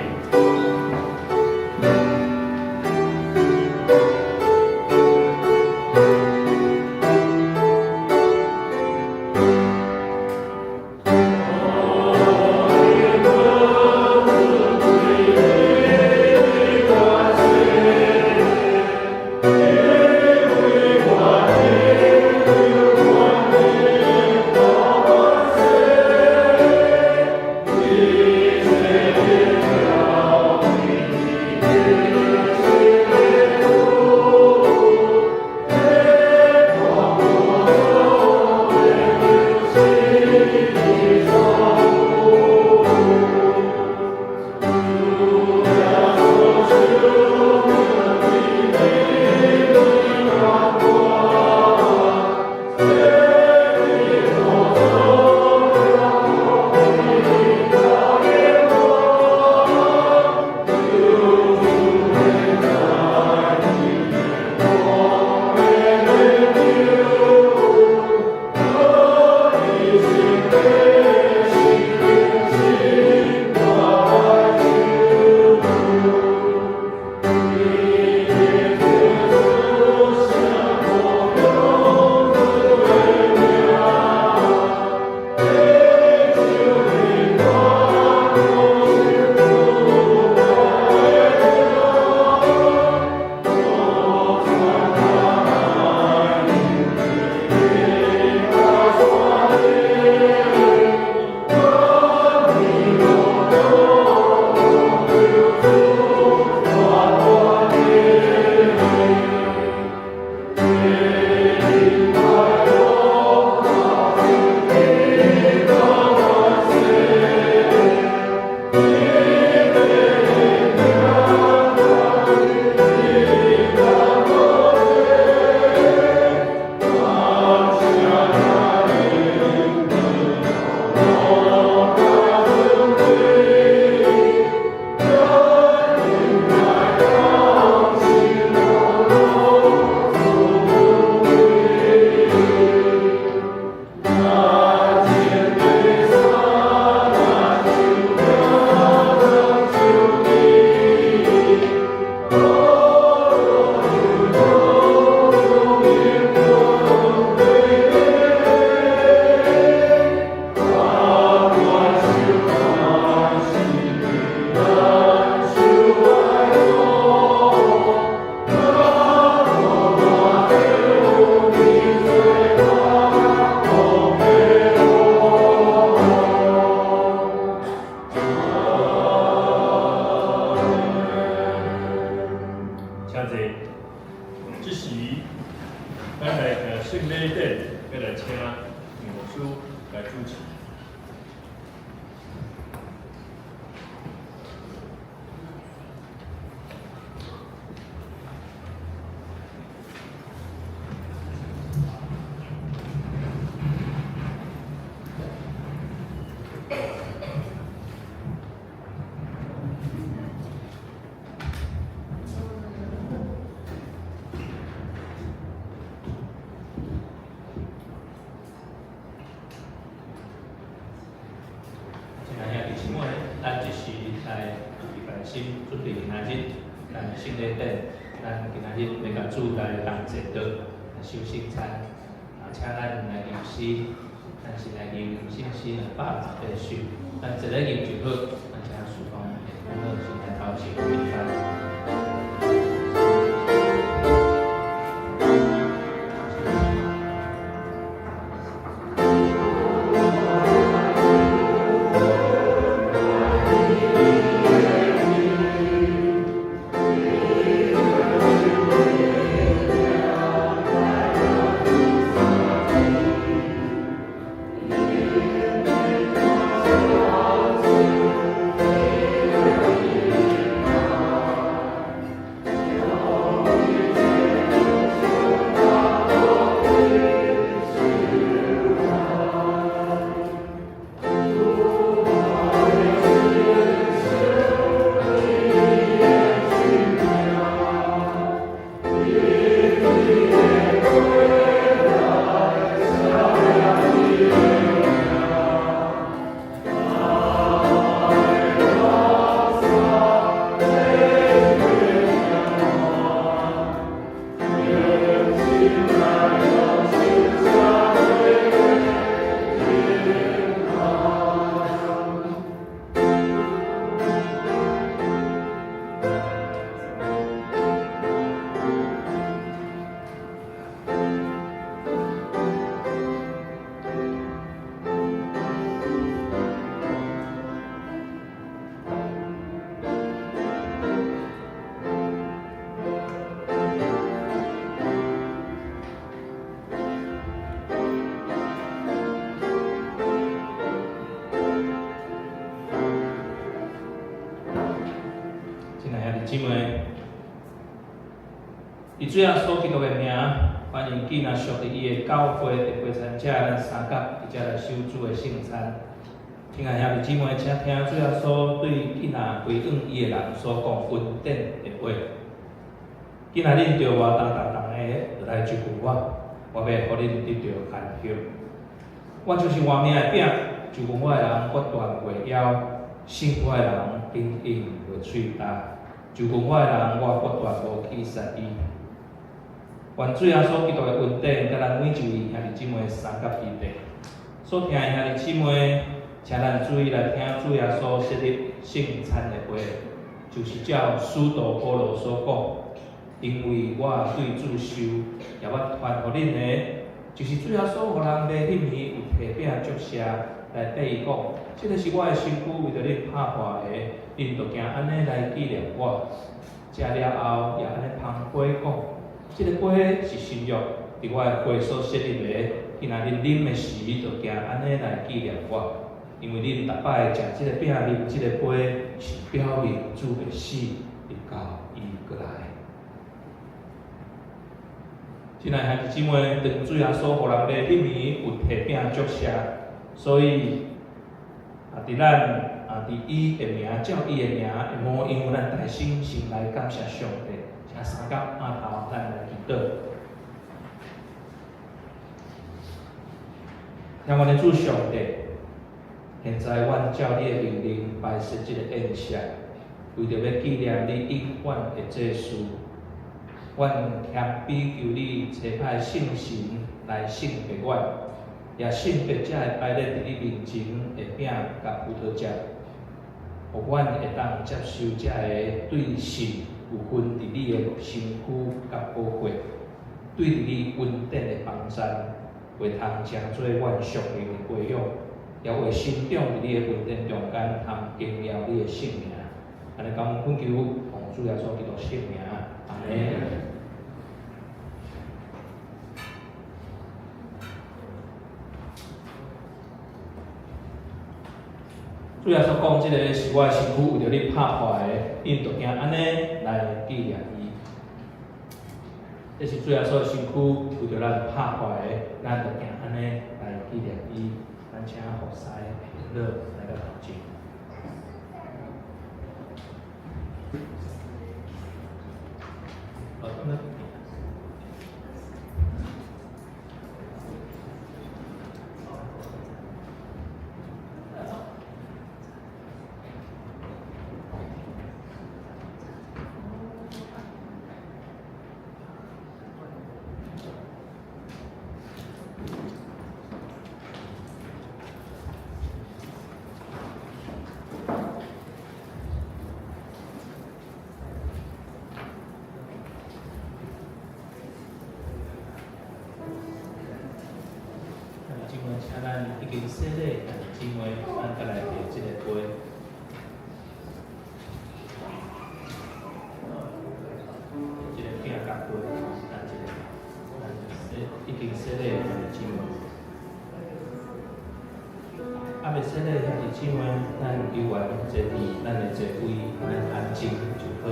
B: 典要来请牧师来主持。
D: 咱就是来心准备今仔日咱圣礼典，咱今仔日要甲主来同齐到收圣餐，请咱来吟诗，咱是来吟圣诗268首，咱一个吟就好，咱请师傅我们先来头前明白。姊妹，以主耶稣基督的名，欢迎今仔属伫伊的教会的陪参者咱三角，而且来守主的圣餐。亲爱兄弟姊妹，请听主耶稣对今仔回应伊的人所讲恩典的话。今仔恁着活动的来祝福我，我要互恁得到安息。我就是活命的饼，祝福我的人不断围腰，信我的人平应袂喙焦。就讲我的人，我不断无去杀伊。愿主耶稣基督的恩典，甲咱每一位兄弟姊妹三角基地。所听的兄弟姊妹，请咱注意来听主耶稣设立圣餐的话，就是照使徒保罗所讲，因为我对主受，也我传互恁的，就是主耶稣互人买迄暝有提饼祝谢，来对伊讲，这个是我的身躯，为着恁拍破的。恁着行安尼来纪念我，食了后也安尼捧杯讲，即、个杯是新约，伫我的会所设立的，今仔日啉的时，着行安尼来纪念我，因为恁逐摆食即个饼、啉即个杯，是表明主的死，直到伊过来。亲爱兄弟姊妹，当主耶稣互人买迄暝有提饼祝谢，所以伫咱。伫伊的名，照伊的名，会模样咱大心心来感谢上帝，请三角码头咱来祈祷。听我的主上帝，现在阮照你的命令摆设这个宴席，为着要纪念你永远的这事，阮谦卑求你差派圣神来圣别阮，也圣别才会摆列伫你面前的饼甲葡萄汁。互阮会当接受这个对神有分伫你的身躯甲保护，对伫你恩典的帮山，会通成做阮属灵的培养，也会生长伫你的恩典中间，通荣耀你的圣名。安尼感恩恳求，奉主耶稣基督圣名，阿门。主要所讲，即个是我的身躯为着你拍破的，因着惊安尼来纪念伊。这是主要所身躯为着咱拍破的，咱着惊安尼来纪念伊。咱请服侍平乐来到头前。请咱已经洗礼，姊妹，咱再来拿这个杯。这个饼甲杯，咱这个，已经洗礼的姊妹。未洗礼的姊妹，咱求愿这里，咱的这位，咱安静就好。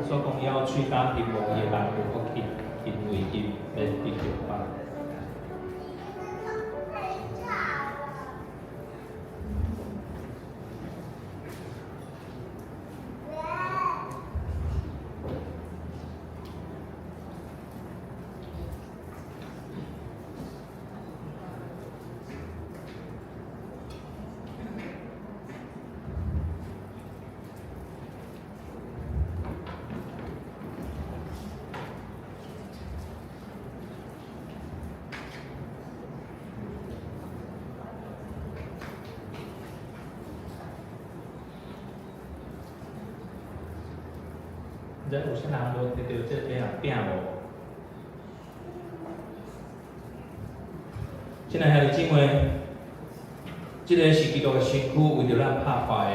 D: 所讲要喙干平无伊人无福气，因为伊免必着吧。有些人无得到这个饼无？亲爱兄弟姊妹，这个是基督的身躯，为着咱拍破的，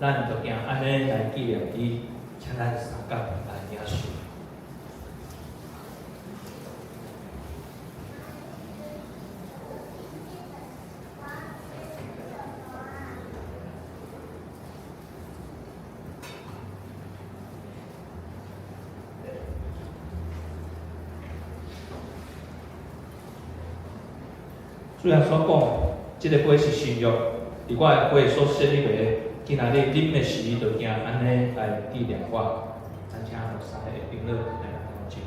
D: 咱就行安尼来纪念伊，请咱三角来领受。主要所讲，这个杯是新约，伫我的杯所设立的，今仔日啉的时，就行安尼来纪念我，咱请服侍的平乐来头前。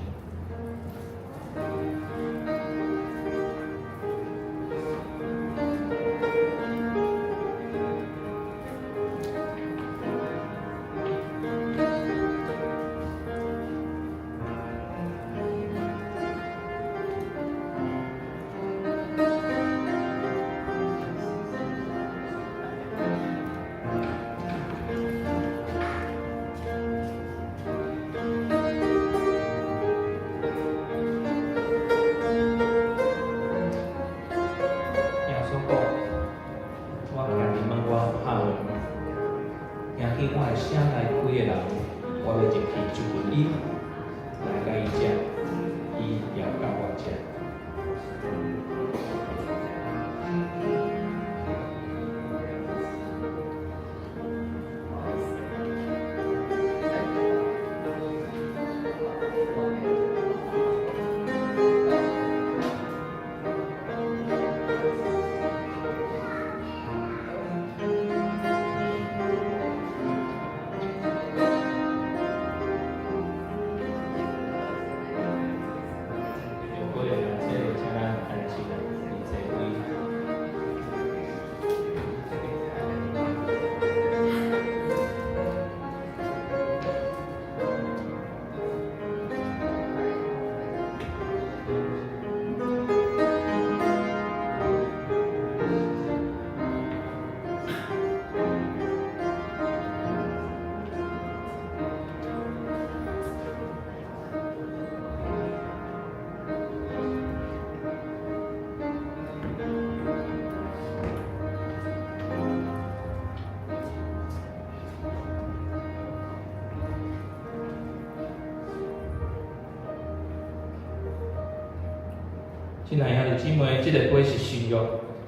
D: 亲爱兄弟姊妹，这个会是新约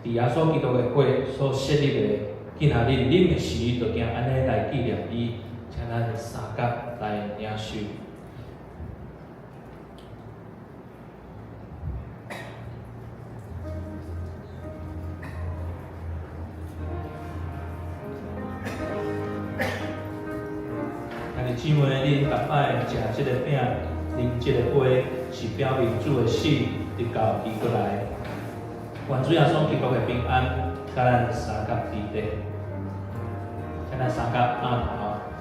D: 伫耶稣基督的会所设立的，今仔日恁的时，就惊安尼来纪念伊，请咱三角来领受。姊妹，恁逐摆食即个饼、啉即个杯，是表明主的死直到伊过来。愿主耶稣基督的平安，甲咱三角伫地，甲咱三角按头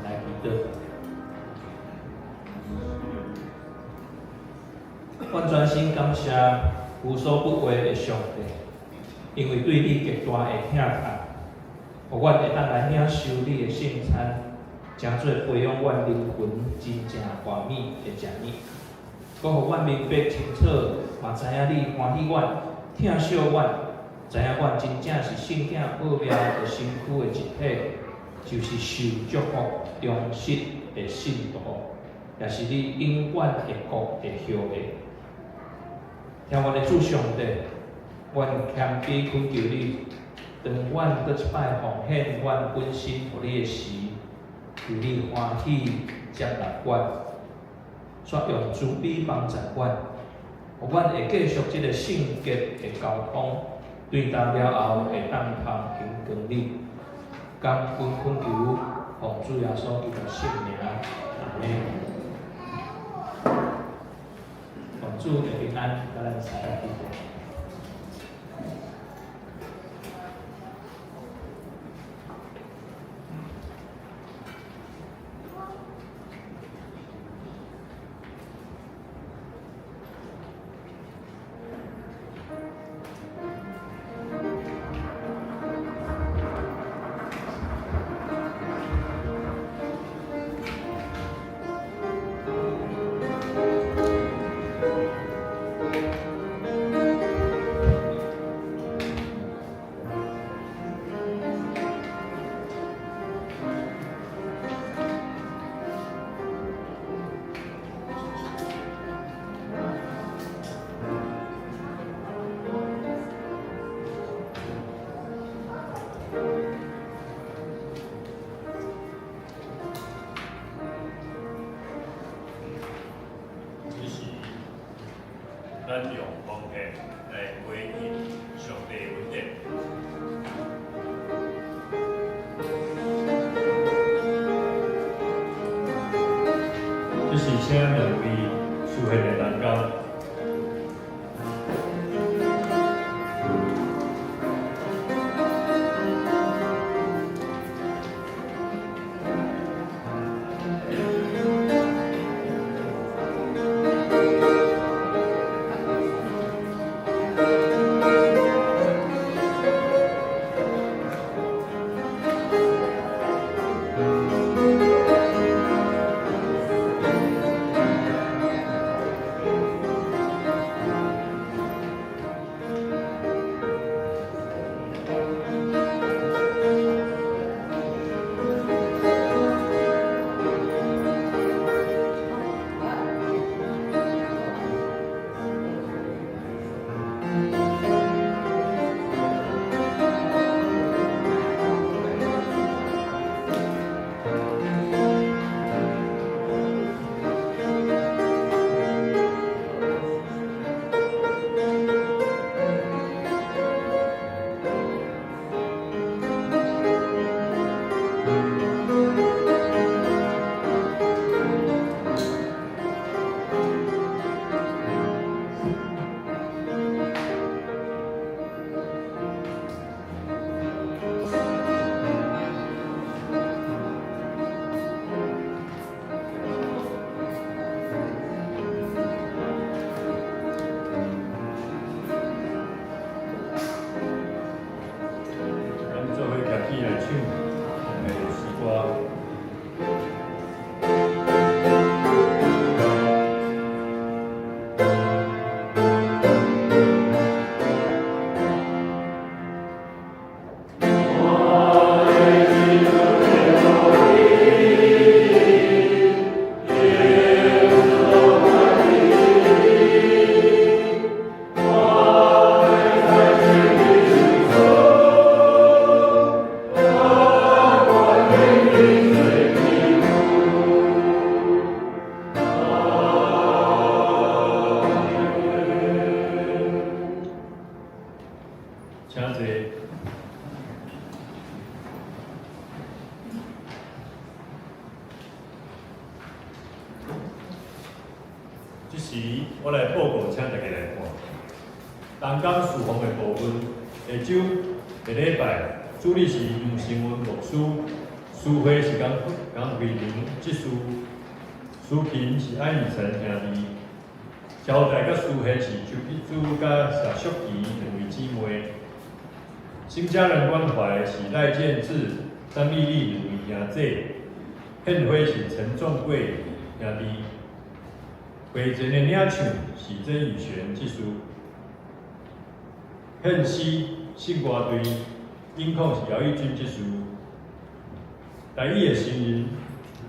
D: 来祈祷。阮全心感谢无所不为的上帝，因为对你极大的疼爱，互阮会当来领受你的圣餐。诚做培养阮灵魂真正欢喜的食物，搁互阮明白清楚，嘛知影你欢喜阮、疼惜阮，知影阮真正是圣囝奥妙的身躯的一体，就是受祝福、忠实的信徒，也是你永远会顾的后裔。听我的主上帝，阮谦卑恳求你，当阮搁一摆奉献阮本身互你的时。求你欢喜接纳阮，却用慈悲帮助阮，互阮会继续这个圣洁的交通，对当了后会当通行公理。感恩恳求，奉主耶稣基督圣名，阿门。奉主的平安，甲咱三个祈祷。
B: 咱用奉献来回应上帝的恩典。这是请两位属下的人工。时我来报告，请大家来看。东港事奉的部分，下周下礼拜主理是吴成文牧师，司会是江慧玲执事，司琴是艾米晨兄弟，招待甲司会是邱必主甲石淑琪两位姊妹，新家人关怀是赖建志、张丽丽两位兄姐，献花是陈仲贵兄弟。会前的领唱是曾宇璇技术，献诗信歌队音控是姚玉军技术，台语的新人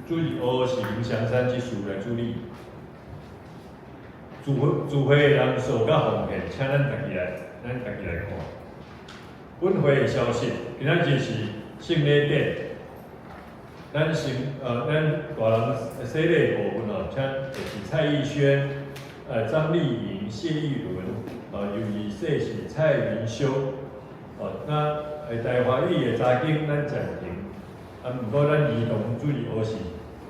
B: 主理学是林祥山技术来主理。主会的人数甲奉献，请咱家己来看。本会的消息，今仔日是圣礼典。咱大人洗礼部分哦，请就是蔡艺轩、张丽颖、谢玉伦，由仪式是蔡云修，那台华语的查经咱暂停，不过咱儿童主理学是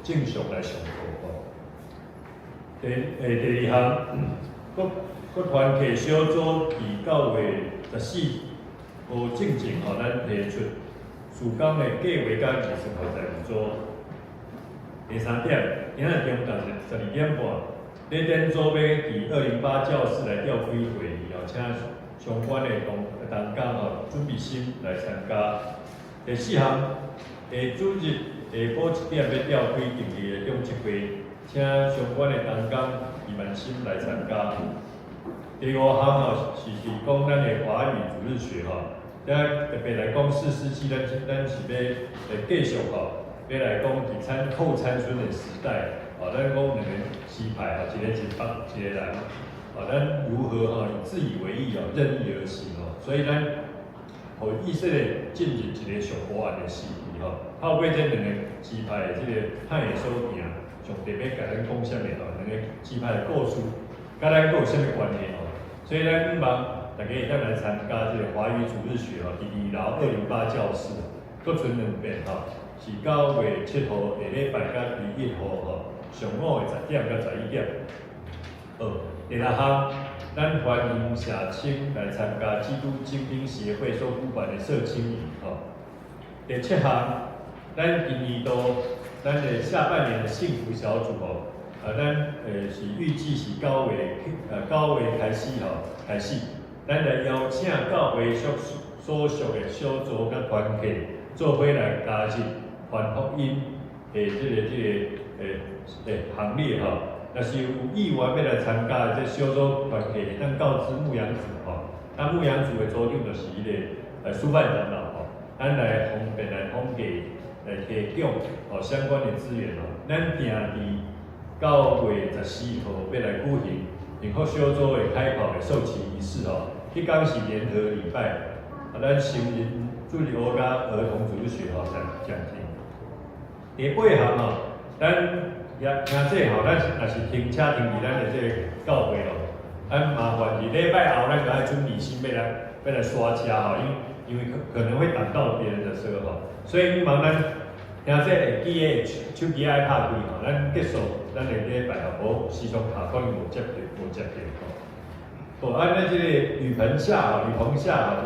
B: 正常来上课哦。第二项，各团体小组伫9月14无正经咱提出。曙光的计划甲20号在务做。第3点，今日中昼12点半，礼典组要伫208教室来调开会议请相关的同工准备心来参加。第4项，下主日下晡1点要调开定期的中职会，请相关的同工移慢心来参加。第5项是讲咱的华语主日学咱特别来讲4世纪，咱是要继续要来讲后参孙的时代，咱讲两个西派一个一北，一个南，咱如何自以为意任意而行所以咱互以色列进入一个上好安的时期透过这两个支派的这个派的所行，上帝要甲咱讲啥物两个支派的故事，甲咱有啥物关系所以咱希望。大家会当来参加这个华语主日学第2楼208教室，搁剩2遍是9月7号下礼拜甲21号上午的10点到11点。第6项，咱欢迎社青来参加基督精兵协会所举办的社青营第7项，咱今年度咱的下半年的幸福小组咱是预计是9月开始咱来邀请教会所属的小组甲团体做伙来加入传福音的行列若是有意愿要来参加的小组团体，咱告知牧羊组牧羊组的组长就是苏办长老咱来方便来统计来提供相关的资源咱定伫9月14号要来举行幸福小组的开跑的授旗仪式迄天是联合礼拜，咱成人主日学甲儿童主日学暂停。第8项咱听这咱若是停车停伫咱的这个教会咱麻烦伫礼拜后咱就要准备心要来刷车因为可能会挡到别人的车所以希望咱听这会记的手机爱拍开咱结束咱的礼拜无时常卡可能无接到。按咱这个雨棚下，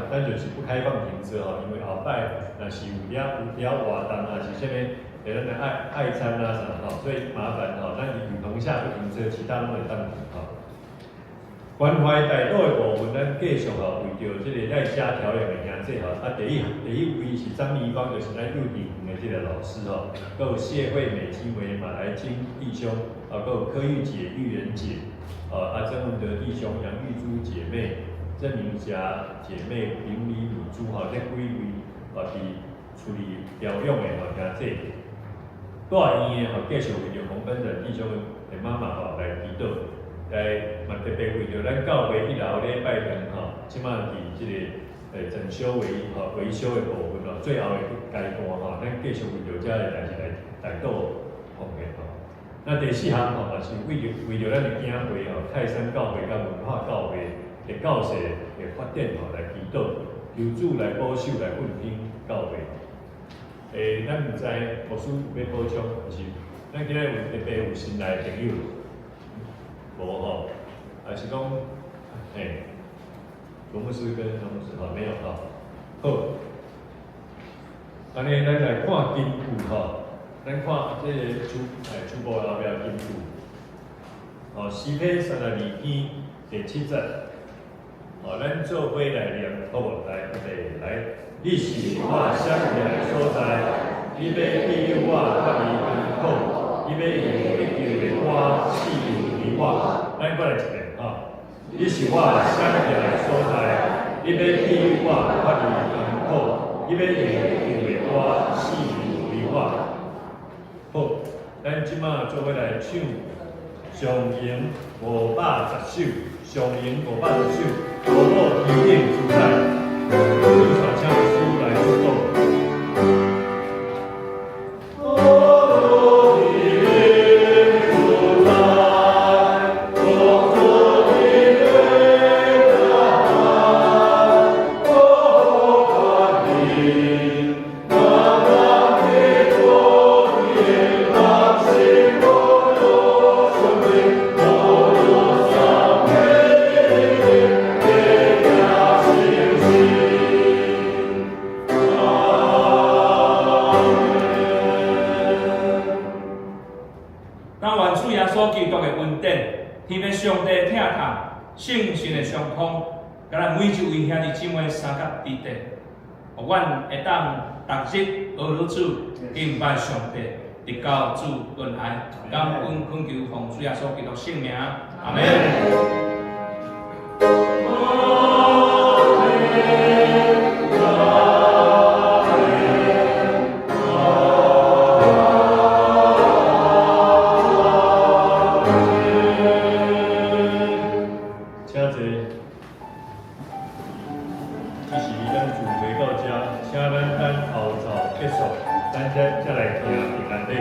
B: 咱就是不开放停车因为后摆若是有活动是啥物，咱的爱餐啥所以麻烦咱雨棚下不停车，其他拢会当停关怀大道的部分，咱继续为着这个在家调养的兄弟第一位是张立芳，就是咱幼稚园的这个老师还有谢惠美、金维、马来金弟兄还有柯玉姐、玉媛姐。曾文德弟兄、杨玉珠姐妹、郑明霞姐妹、林李女珠这几位伫处理疗养的兄弟，大医院继续为着洪本人弟兄的妈妈来祈祷，特别为着咱9月1号礼拜天即马伫这个整修维修的部分最后的阶段咱继续为着这个代志来大祷奉献那第4项也是为着咱的教会泰山教会甲文化教会的教社的发展来祈祷，求主来保守来稳定教会。咱毋知牧师要补充，是咱今日特别有新来的朋友，无吼，还是讲，罗牧师跟罗牧师哈没有哈。好，安尼咱来看金句哈，咱看这个初步后壁金句。哦，诗篇32篇第7节，哦，咱做伙来念，好无？来，来，你是我想起来所在，你要庇佑我脱离艰苦，你要用一句的歌赐福于我。咱过来一遍哈，你是我想起来所在，你要庇佑我脱离艰苦，你要用一句的歌赐福于我。好，咱即马做伙来唱。上营510首，上营510首，好好提点主菜，有传唱书来祝福。
D: 天的上帝疼痛，圣神的相通，甲咱每一位兄弟姊妹三角地地，互阮会当逐日学如主敬拜上帝，直到主恩爱。感恩恳求奉主耶稣基督圣名，阿门。
B: 再来听平安礼。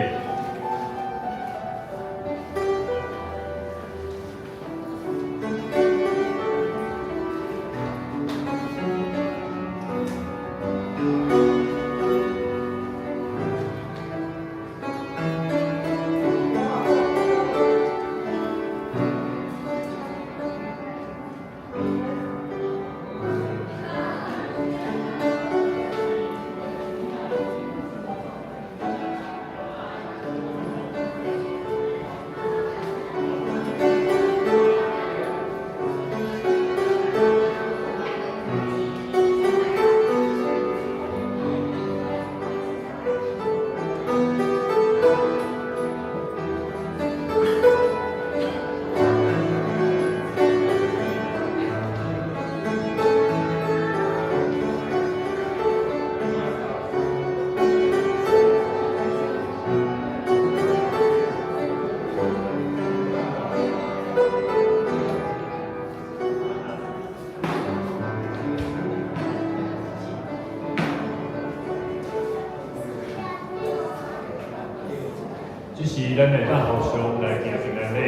B: 这是咱会当互相来行平安礼。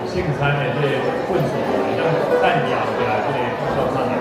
B: 圣餐的这个棍手，咱蛋饺的这个棍手上来。